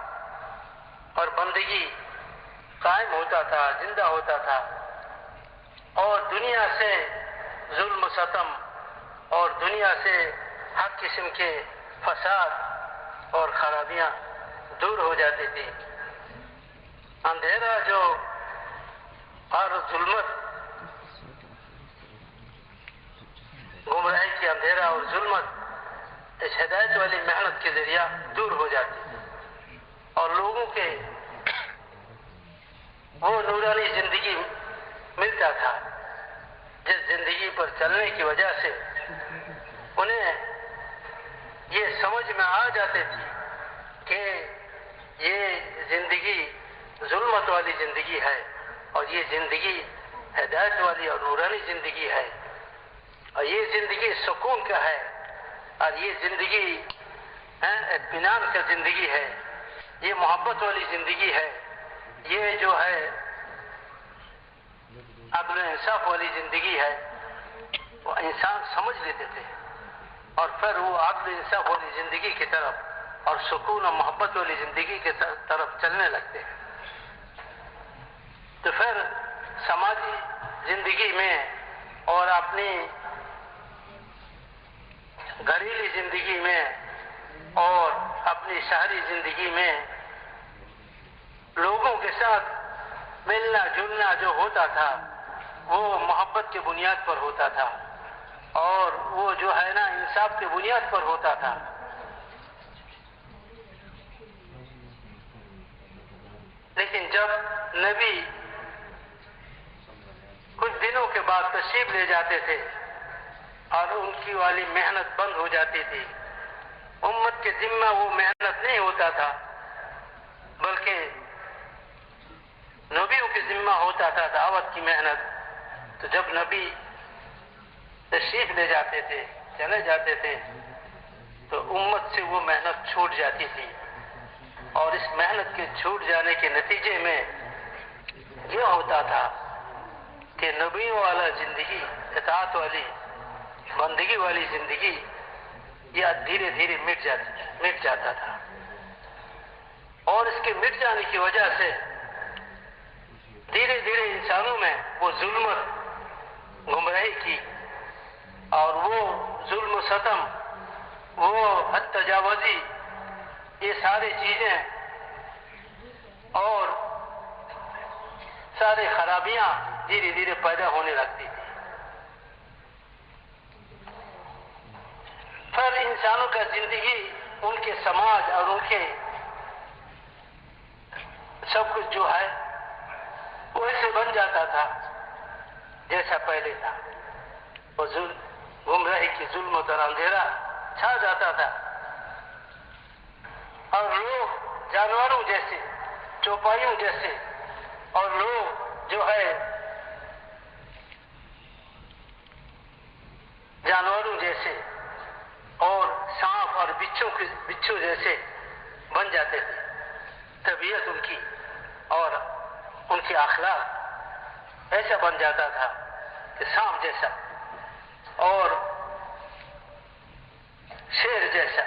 اور بندگی قائم ہوتا تھا، زندہ ہوتا تھا، اور دنیا سے ظلم و ستم اور دنیا سے ہر قسم کے فساد اور خرابیاں دور ہو جاتی تھی۔ اندھیرا جو اور ظلمت، گمراہی کی اندھیرا اور ظلمت اس ہدایت والی محنت کے ذریعہ دور ہو جاتی، اور لوگوں کے وہ نورانی زندگی ملتا تھا، جس زندگی پر چلنے کی وجہ سے انہیں یہ سمجھ میں آ جاتے تھی کہ یہ زندگی ظلمت والی زندگی ہے، اور یہ زندگی ہدایت والی اور نورانی زندگی ہے، اور یہ زندگی سکون کا ہے، اور یہ زندگی اطمینان کا زندگی ہے، یہ محبت والی زندگی ہے، یہ جو ہے عدل و انصاف والی زندگی ہے۔ وہ انسان سمجھ لیتے تھے، اور پھر وہ عدل و انصاف والی زندگی کی طرف اور سکون و محبت والی زندگی کی طرف چلنے لگتے ہیں۔ تو پھر سماجی زندگی میں اور اپنی گھریلو زندگی میں اور اپنی شہری زندگی میں لوگوں کے ساتھ ملنا جلنا جو ہوتا تھا وہ محبت کی بنیاد پر ہوتا تھا، اور وہ جو ہے نا انصاف کی بنیاد پر ہوتا تھا۔ لیکن جب نبی کچھ دنوں کے بعد تشریف لے جاتے تھے اور ان کی والی محنت بند ہو جاتی تھی، امت کے ذمہ وہ محنت نہیں ہوتا تھا، بلکہ نبیوں کے ذمہ ہوتا تھا دعوت کی محنت۔ تو جب نبی تشریف لے جاتے تھے، چلے جاتے تھے، تو امت سے وہ محنت چھوٹ جاتی تھی، اور اس محنت کے چھوٹ جانے کے نتیجے میں یہ ہوتا تھا کہ نبیوں والا زندگی، اطاعت والی بندگی والی زندگی یہ دھیرے دھیرے مٹ جاتا تھا، اور اس کے مٹ جانے کی وجہ سے دھیرے دھیرے انسانوں میں وہ ظلمت، گمراہی کی اور وہ ظلم و ستم، وہ حد تجاوزی، یہ ساری چیزیں اور سارے خرابیاں دھیرے دھیرے پیدا ہونے لگتی تھی۔ پھر انسانوں کا زندگی، ان کے سماج اور ان کے سب کچھ جو ہے ویسے بن جاتا تھا جیسا پہلے تھا، وہ گمراہی کی ظلمت اور اندھیرا چھا جاتا تھا، اور لوگ جانوروں جیسے، چوپایوں جیسے، اور لوگ جو ہے جانوروں جیسے اور سانپ اور بچھو جیسے بن جاتے تھے۔ طبیعت ان کی اور ان کی اخلاق ایسا بن جاتا تھا کہ سانپ جیسا اور شیر جیسا،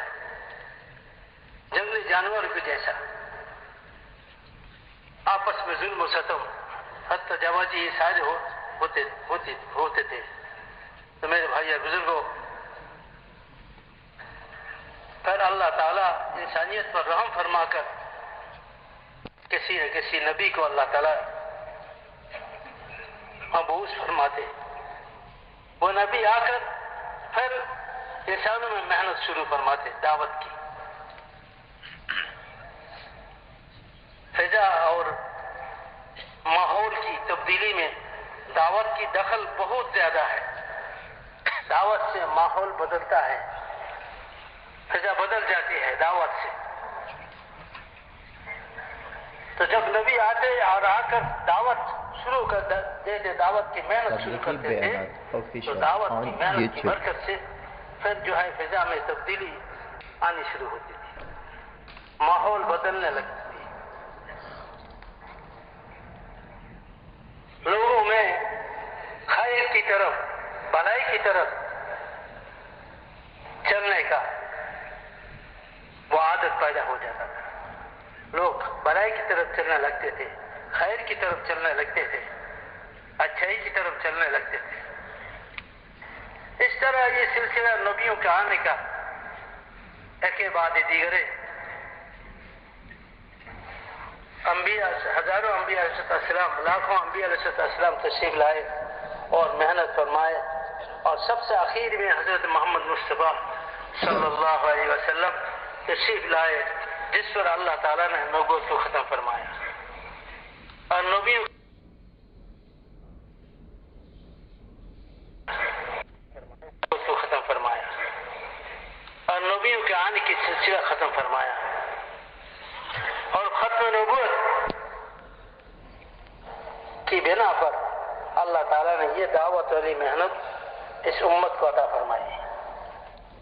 جنگلی جانور کے جیسا، آپس میں ظلم و ستم حتی جواجی یہ سارے ہوتے تھے. تو میرے بھائی اور بزرگوں، پھر اللہ تعالیٰ انسانیت پر رحم فرما کر کسی نہ کسی نبی کو اللہ تعالیٰ مبعوث فرماتے. وہ نبی آ کر پھر انسانوں میں محنت شروع فرماتے دعوت کی. فضا اور ماحول کی تبدیلی میں دعوت کی دخل بہت زیادہ ہے. دعوت سے ماحول بدلتا ہے، فضا بدل جاتی ہے دعوت سے. تو جب نبی آتے اور آ کر دعوت شروع کر دیتے، دعوت کی محنت شروع کرتے تھے، تو دعوت کی محنت کی برکت سے پھر جو ہے فضا میں تبدیلی آنی شروع ہوتی تھی، ماحول بدلنے لگتی تھی. لوگوں میں خیر کی طرف، بھلائی کی طرف چلنے کا وہ عادت پیدا ہو جاتا تھا. لوگ بھلائی کی طرف چلنے لگتے تھے، خیر کی طرف چلنے لگتے تھے، اچھائی کی طرف چلنے لگتے تھے. اس طرح یہ سلسلہ نبیوں کے آنے کا ایک بعد دیگرے انبیاء، ہزاروں انبیاء علیہ السلام، لاکھوں انبیاء علیہ السلام تشریف لائے اور محنت فرمائے. اور سب سے آخر میں حضرت محمد مصطفیٰ صلی اللہ علیہ وسلم تشریف لائے، جس پر اللہ تعالیٰ نے نبوت کو ختم فرمایا. اور نبیوں کو ختم فرمایا اور نبیوں کے آنے کی سلسلہ ختم فرمایا. اور ختم نبوت کی بنا پر اللہ تعالیٰ نے یہ دعوت والی محنت اس امت کو عطا فرمائی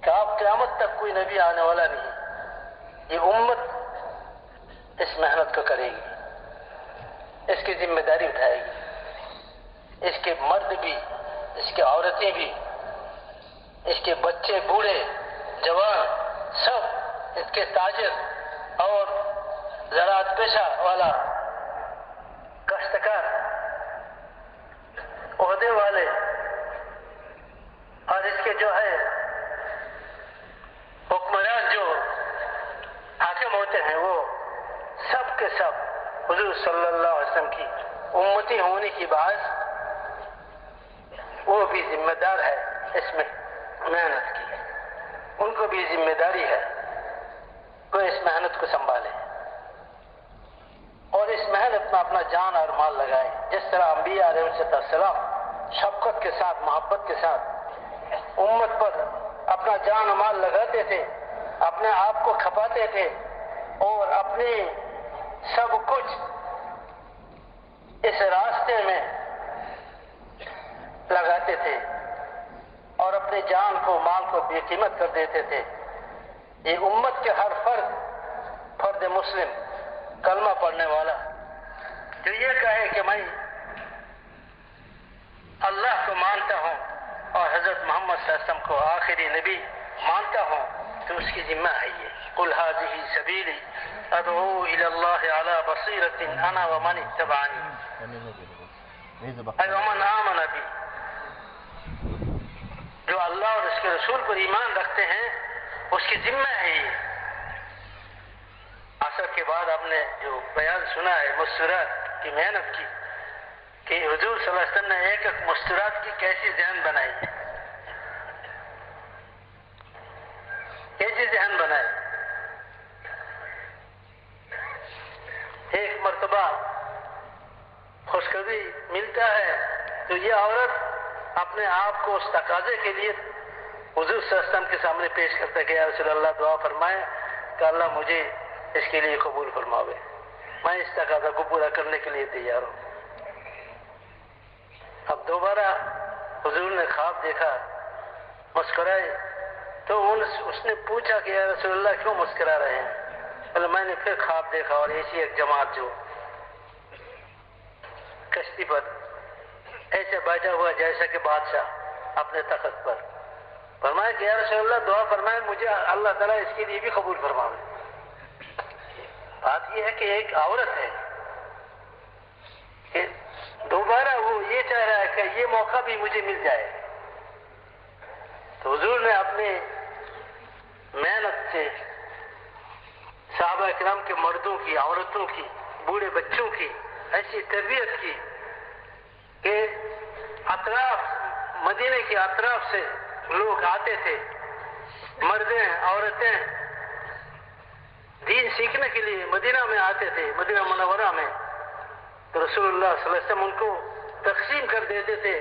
کہ اب قیامت تک کوئی نبی آنے والا نہیں. یہ امت اس محنت کو کرے گی، اس کی ذمہ داری اٹھائے گی. اس کے مرد بھی، اس کے عورتیں بھی، اس کے بچے، بوڑھے، جوان، سب، اس کے تاجر اور زراعت پیشہ والا، کاشتکار، عہدے والے، اور اس کے جو ہے حکمران جو حاکم ہوتے ہیں، وہ سب کے سب حضور صلی اللہ علیہ وسلم کی امتی ہونے کی باعث وہ بھی ذمہ دار ہے اس میں محنت کی. ان کو بھی ذمہ داری ہے کہ اس محنت کو سنبھالے اور اس محنت میں اپنا جان اور مال لگائے. جس طرح انبیاء علیہ السلام شفقت کے ساتھ، محبت کے ساتھ امت پر اپنا جان و مال لگاتے تھے، اپنے آپ کو کھپاتے تھے اور اپنی سب کچھ اس راستے میں لگاتے تھے اور اپنی جان کو، مال کو بے قیمت کر دیتے تھے. یہ امت کے ہر فرد مسلم کلمہ پڑھنے والا جو یہ کہے کہ میں اللہ کو مانتا ہوں اور حضرت محمد صلی اللہ علیہ وسلم کو آخری نبی مانتا ہوں، تو اس کی ذمہ ہے یہ قل هذه سبیلی ادعو الى اللہ علی بصیرۃ انا ومن اتبعنی اے ومن آمن بی. جو اللہ اور اس کے رسول پر ایمان رکھتے ہیں اس کی ذمہ ہے یہ. عصر کے بعد آپ نے جو بیان سنا ہے مستورات کی محنت کی کہ حضور صلی اللہ علیہ وسلم نے ایک ایک مستورات کی کیسی ذہن بنائی، کیسی ذہن بنائے. ایک مرتبہ خوشخبری ملتا ہے تو یہ عورت اپنے آپ کو اس تقاضے کے لیے حضور صلی اللہ علیہ وسلم کے سامنے پیش کرتا ہے کہ یا رسول اللہ دعا فرمائے کہ اللہ مجھے اس کے لیے قبول فرماوے، میں اس تقاضا کو پورا کرنے کے لیے تیار ہوں. اب دوبارہ حضور نے خواب دیکھا، مسکرائے تو اس نے پوچھا کہ یا رسول اللہ کیوں مسکرا رہے ہیں؟ بولے میں نے پھر خواب دیکھا اور ایسی ایک جماعت جو کشتی پر ایسے بیٹھا ہوا جیسا کہ بادشاہ اپنے تخت پر. فرمایا کہ یا رسول اللہ دعا فرمائے مجھے اللہ تعالیٰ اس کے لیے بھی قبول فرماوے. بات یہ ہے کہ ایک عورت ہے کہ دوبارہ وہ یہ چاہ رہا ہے کہ یہ موقع بھی مجھے مل جائے. تو حضور نے اپنے محنت سے صحابہ اکرام کے مردوں کی، عورتوں کی، بوڑھے بچوں کی ایسی تربیت کی کہ اطراف، مدینے کے اطراف سے لوگ آتے تھے، مردیں عورتیں دین سیکھنے کے لیے مدینہ میں آتے تھے، مدینہ منورہ میں. تو رسول اللہ صلی اللہ علیہ وسلم ان کو تقسیم کر دیتے تھے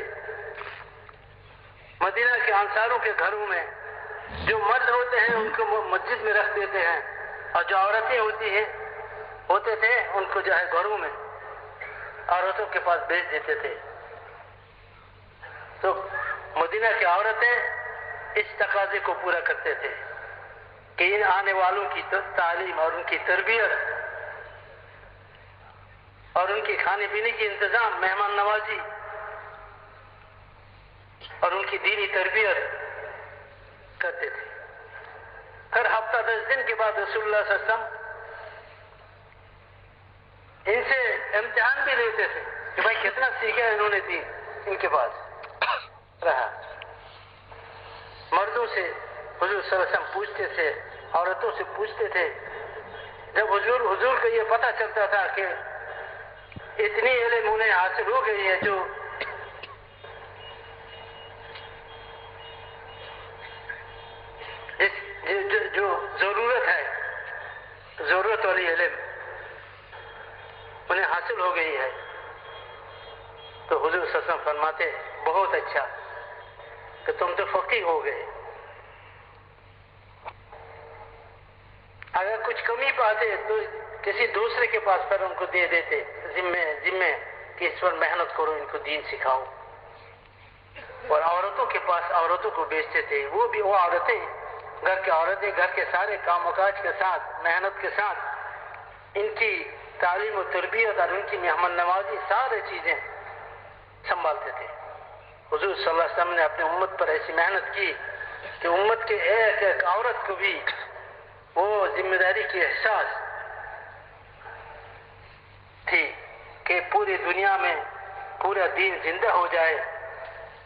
مدینہ کے انصاروں کے گھروں میں. جو مرد ہوتے ہیں ان کو مسجد میں رکھ دیتے ہیں، اور جو عورتیں ہوتے تھے ان کو جو ہے گھروں میں عورتوں کے پاس بھیج دیتے تھے. تو مدینہ کی عورتیں اس تقاضے کو پورا کرتے تھے کہ ان آنے والوں کی تعلیم اور ان کی تربیت اور ان کی کھانے پینے کی انتظام، مہمان نوازی اور ان کی دینی تربیت کرتے تھے. ہر ہفتہ 10 دن کے بعد رسول اللہ صلی اللہ علیہ وسلم ان سے امتحان بھی لیتے تھے کہ بھائی کتنا سیکھا ہے انہوں نے دین. ان کے پاس رہا. مردوں سے حضور صلی اللہ علیہ وسلم پوچھتے تھے، عورتوں سے پوچھتے تھے. جب حضور کو یہ پتہ چلتا تھا کہ اتنی علم انہیں حاصل ہو گئی ہے جو ضرورت والی علم انہیں حاصل ہو گئی ہے، تو حضور صلی اللہ علیہ وسلم فرماتے بہت اچھا کہ تم تو فقیہ ہو گئے. اگر کچھ کمی پاتے تو کسی دوسرے کے پاس پر ان کو دے دیتے ذمے کہ اس پر محنت کرو، ان کو دین سکھاؤ. اور عورتوں کے پاس عورتوں کو بیچتے تھے. وہ عورتیں گھر کے سارے کام و کاج کے ساتھ، محنت کے ساتھ ان کی تعلیم و تربیت اور ان کی مہمان نوازی سارے چیزیں سنبھالتے تھے. حضور صلی اللہ علیہ وسلم نے اپنی امت پر ایسی محنت کی کہ امت کے ایک ایک عورت کو بھی وہ ذمہ داری کی احساس تھی کہ پوری دنیا میں پورا دین زندہ ہو جائے.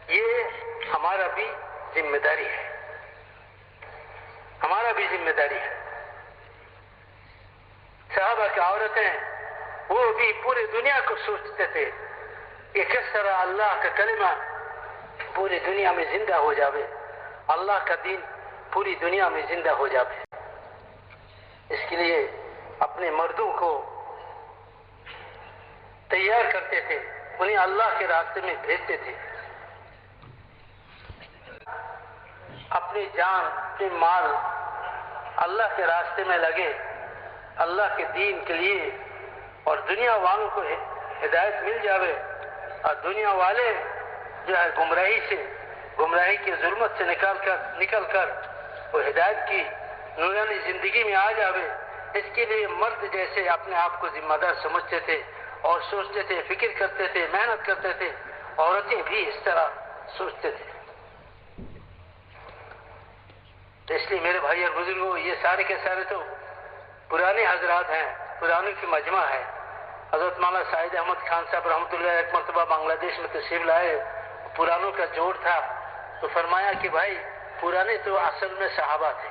یہ ہمارا بھی ذمہ داری ہے، ہمارا بھی ذمہ داری ہے. صحابہ کی عورتیں وہ بھی پوری دنیا کو سوچتے تھے کہ کس طرح اللہ کا کلمہ پوری دنیا میں زندہ ہو جاوے، اللہ کا دین پوری دنیا میں زندہ ہو جاوے. اس کے لیے اپنے مردوں کو تیار کرتے تھے، انہیں اللہ کے راستے میں بھیجتے تھے. اپنی جان، اپنی مال اللہ کے راستے میں لگے، اللہ کے دین کے لیے، اور دنیا والوں کو ہدایت مل جاوے، اور دنیا والے جو ہے گمراہی کی ظلمت سے نکل کر وہ ہدایت کی نورانی زندگی میں آ جاوے. اس کے لیے مرد جیسے اپنے آپ کو ذمہ دار سمجھتے تھے اور سوچتے تھے، فکر کرتے تھے، محنت کرتے تھے. عورتیں بھی اس طرح سوچتے تھے. اس لیے میرے بھائی اور بزرگوں، یہ سارے کے سارے تو پرانے حضرات ہیں، پرانوں کی مجمع ہے. حضرت مولانا سعید احمد خان صاحب رحمۃ اللہ ایک مرتبہ بنگلہ دیش میں تشریف لائے. پرانوں کا جوڑ تھا تو فرمایا کہ بھائی پرانے تو اصل میں صحابہ تھے،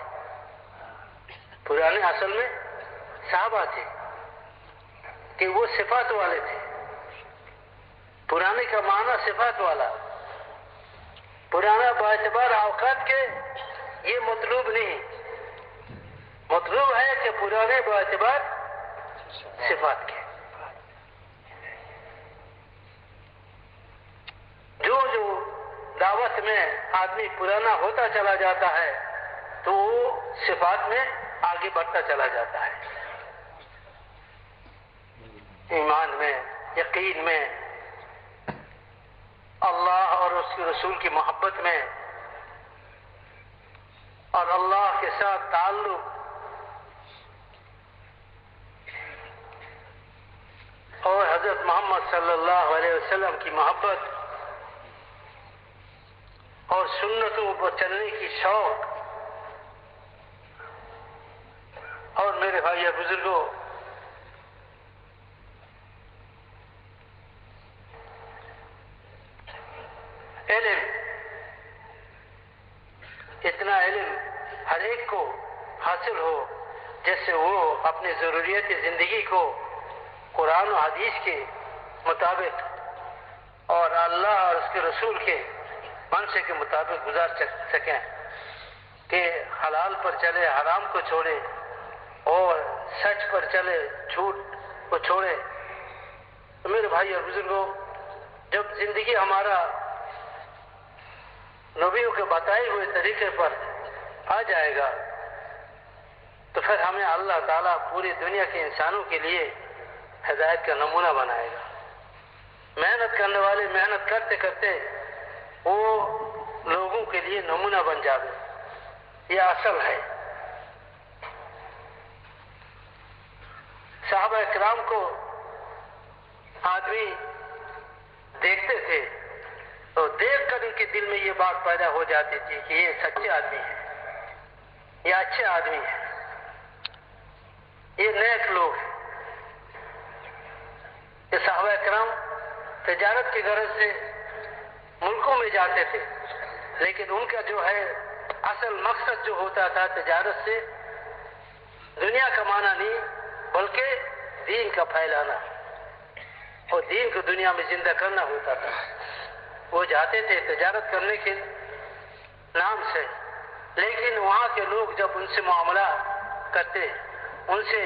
پرانے اصل میں صحابہ تھے کہ وہ صفات والے تھے. پرانے کا معنی صفات والا. پرانا باعتبار اوقات کے یہ مطلوب نہیں، مطلوب ہے کہ پرانے باعتبار صفات کے. جو دعوت میں آدمی پرانا ہوتا چلا جاتا ہے تو وہ صفات میں آگے بڑھتا چلا جاتا ہے، ایمان میں، یقین میں، اللہ اور اس کے رسول کی محبت میں، اور اللہ کے ساتھ تعلق، اور حضرت محمد صلی اللہ علیہ وسلم کی محبت اور سنتوں پر چلنے کی شوق. اور میرے بھائی اور بزرگوں، علم، اتنا علم ہر ایک کو حاصل ہو جیسے وہ اپنی ضروریت زندگی کو قرآن و حدیث کے مطابق اور اللہ اور اس کے رسول کے منشے کے مطابق گزار سکیں، کہ حلال پر چلے، حرام کو چھوڑے، اور سچ پر چلے، جھوٹ کو چھوڑے۔ تو میرے بھائی اور بزرگوں، جب زندگی ہمارا نبیوں کے بتائے ہوئے طریقے پر آ جائے گا تو پھر ہمیں اللہ تعالیٰ پوری دنیا کے انسانوں کے لیے ہدایت کا نمونہ بنائے گا۔ محنت کرنے والے محنت کرتے کرتے وہ لوگوں کے لیے نمونہ بن جاوے، یہ اصل ہے۔ صحابہ اکرام کو آدمی دیکھتے تھے تو دیکھ کر ان کے دل میں یہ بات پیدا ہو جاتی تھی کہ یہ سچے آدمی ہیں، یہ اچھے آدمی ہیں، یہ نیک لوگ ہیں۔ یہ صحابہ اکرام تجارت کی غرض سے ملکوں میں جاتے تھے، لیکن ان کا جو ہے اصل مقصد جو ہوتا تھا تجارت سے دنیا کمانا نہیں بلکہ دین کا پھیلانا اور دین کو دنیا میں زندہ کرنا ہوتا تھا۔ وہ جاتے تھے تجارت کرنے کے نام سے، لیکن وہاں کے لوگ جب ان سے معاملہ کرتے، ان سے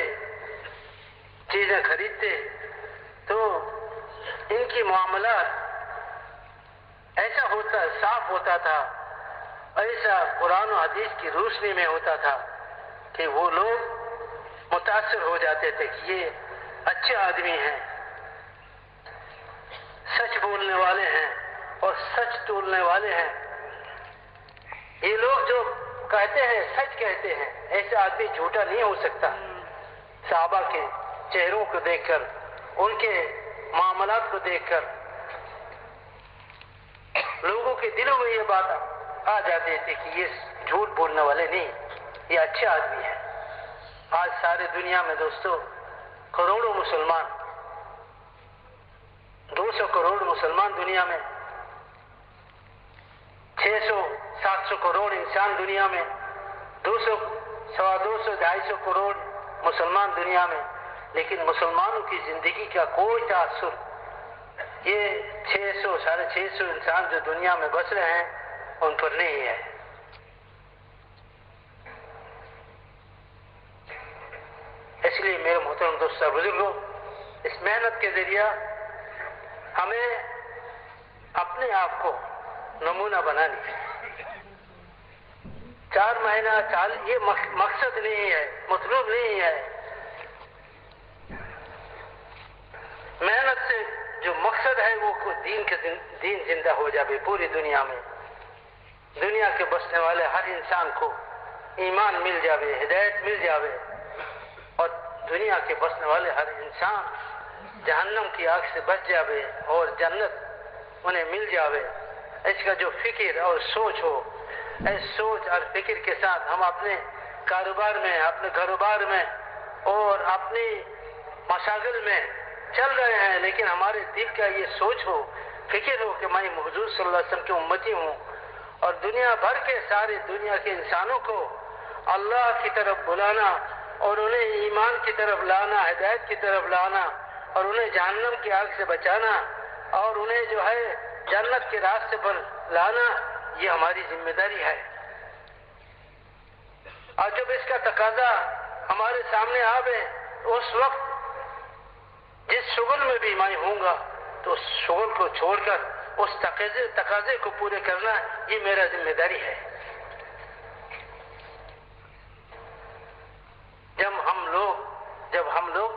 چیزیں خریدتے تو ان کی معاملات ایسا ہوتا، صاف ہوتا تھا، ایسا قرآن و حدیث کی روشنی میں ہوتا تھا کہ وہ لوگ متاثر ہو جاتے تھے کہ یہ اچھے آدمی ہیں، سچ بولنے والے ہیں اور سچ تولنے والے ہیں۔ یہ لوگ جو کہتے ہیں سچ کہتے ہیں، ایسے آدمی جھوٹا نہیں ہو سکتا۔ صحابہ کے چہروں کو دیکھ کر، ان کے معاملات کو دیکھ کر لوگوں کے دلوں میں یہ بات آ جاتی تھی کہ یہ جھوٹ بولنے والے نہیں، یہ اچھے آدمی ہیں۔ آج سارے دنیا میں دوستو کروڑوں مسلمان، 200 کروڑ مسلمان دنیا میں، 600 700 کروڑ انسان دنیا میں، 200 سوا 200 250 کروڑ مسلمان دنیا میں، لیکن مسلمانوں کی زندگی کا کوئی تاثر یہ 600 650 انسان جو دنیا میں بس رہے ہیں ان پر نہیں ہے۔ اس لیے میرے محترم دوستو بزرگوں، اس محنت کے ذریعہ ہمیں اپنے آپ کو نمونہ بنانی ہے۔ 4 مہینہ یہ مقصد نہیں ہے، مطلوب نہیں ہے۔ محنت سے جو مقصد ہے وہ دین زندہ ہو جائے پوری دنیا میں، دنیا کے بسنے والے ہر انسان کو ایمان مل جاوے، ہدایت مل جاوے، اور دنیا کے بسنے والے ہر انسان جہنم کی آگ سے بچ جاوے اور جنت انہیں مل جاوے۔ اس کا جو فکر اور سوچ ہو، اس سوچ اور فکر کے ساتھ ہم اپنے کاروبار میں، اپنے گھروبار میں اور اپنی مشاغل میں چل رہے ہیں، لیکن ہمارے دل کا یہ سوچ ہو، فکر ہو کہ میں حضور صلی اللہ علیہ وسلم کی امتی ہوں اور دنیا بھر کے سارے دنیا کے انسانوں کو اللہ کی طرف بلانا اور انہیں ایمان کی طرف لانا، ہدایت کی طرف لانا اور انہیں جہنم کی آگ سے بچانا اور انہیں جو ہے جنت کے راستے پر لانا، یہ ہماری ذمہ داری ہے۔ اور جب اس کا تقاضا ہمارے سامنے آوے اس وقت جس شغل میں بھی میں ہوں گا تو اس شغل کو چھوڑ کر اس تقاضے کو پورے کرنا یہ میرا ذمہ داری ہے۔ جب ہم لوگ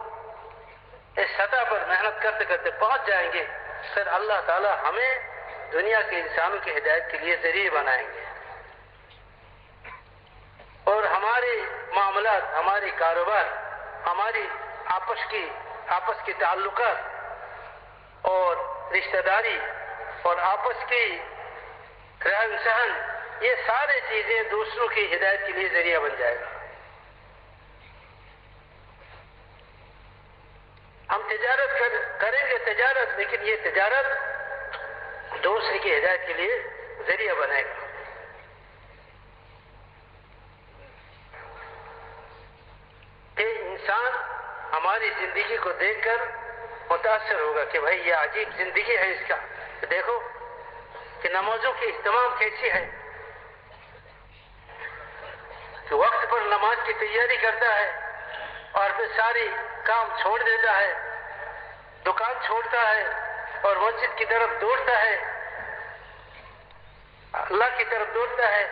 اس سطح پر محنت کرتے کرتے پہنچ جائیں گے، پھر اللہ تعالی ہمیں دنیا کے انسانوں کی ہدایت کے لیے ذریعہ بنائیں گے، اور ہمارے معاملات، ہماری کاروبار، ہماری آپس کی تعلقات اور رشتہ داری اور آپس کی رہن سہن، یہ سارے چیزیں دوسروں کی ہدایت کے لیے ذریعہ بن جائے گا۔ ہم تجارت کریں گے، لیکن یہ تجارت دوسرے کی ہدایت کے لیے ذریعہ بنے گا. کہ انسان ہماری زندگی کو دیکھ کر متاثر ہوگا کہ بھائی یہ عجیب زندگی ہے اس کا. دیکھو کہ نمازوں کی اہتمام کیسی ہے، کہ وقت پر نماز کی تیاری کرتا ہے اور پھر ساری کام چھوڑ دیتا ہے، دکان چھوڑتا ہے اور مسجد کی طرف دوڑتا ہے، اللہ کی طرف دوڑتا ہے.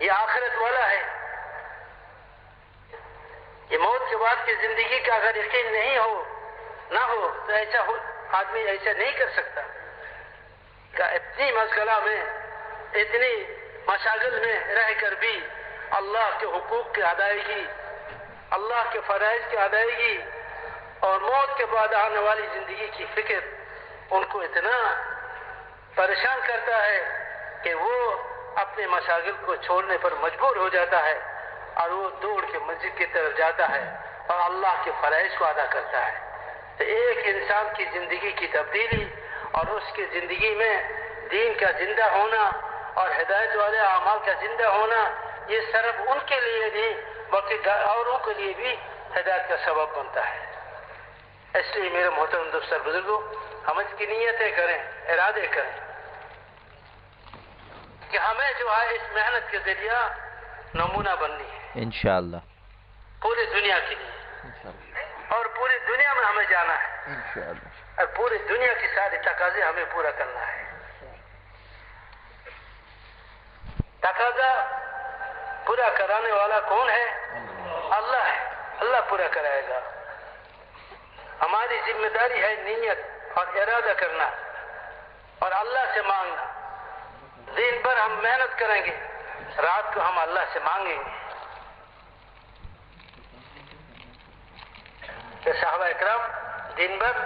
یہ آخرت والا ہے. یہ موت کے بعد کی زندگی کا اگر یقین نہیں ہو نہ ہو تو ایسا آدمی ایسا نہیں کر سکتا کہ اتنی مشغلہ میں اتنی مشاغل میں رہ کر بھی اللہ کے حقوق کی ادائیگی، اللہ کے فرائض کی ادائیگی اور موت کے بعد آنے والی زندگی کی فکر ان کو اتنا پریشان کرتا ہے کہ وہ اپنے مشاغل کو چھوڑنے پر مجبور ہو جاتا ہے اور وہ دوڑ کے مسجد کی طرف جاتا ہے اور اللہ کے فرائض کو ادا کرتا ہے. تو ایک انسان کی زندگی کی تبدیلی اور اس کی زندگی میں دین کا زندہ ہونا اور ہدایت والے اعمال کا زندہ ہونا، یہ صرف ان کے لیے نہیں بلکہ اوروں کے لیے بھی ہدایت کا سبب بنتا ہے. اس لیے میرے محترم دوست بزرگوں، ہم اس کی نیتیں کریں، ارادے کریں کہ ہمیں جو ہے اس محنت کے ذریعہ نمونہ بننی ہے انشاءاللہ پوری دنیا کے لیے، اور پوری دنیا میں ہمیں جانا ہے انشاءاللہ. اور پوری دنیا کی ساری تقاضے ہمیں پورا کرنا ہے. تقاضا پورا کرانے والا کون ہے؟ اللہ ہے. اللہ پورا کرائے گا. ہماری ذمہ داری ہے نیت اور ارادہ کرنا اور اللہ سے مانگنا. دن بھر ہم محنت کریں گے، رات کو ہم اللہ سے مانگیں گے. کہ صحابہ اکرام دن بھر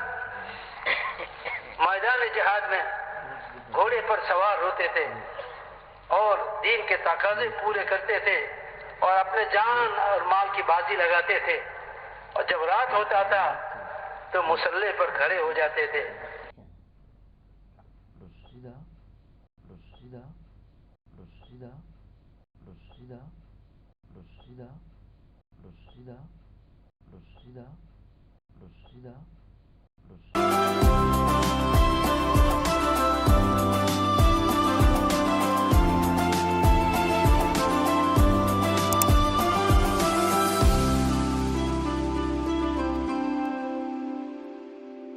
میدان جہاد میں گھوڑے پر سوار ہوتے تھے اور دین کے تقاضے پورے کرتے تھے اور اپنے جان اور مال کی بازی لگاتے تھے، اور جب رات ہوتا تھا تو مسلح پر کھڑے ہو جاتے تھے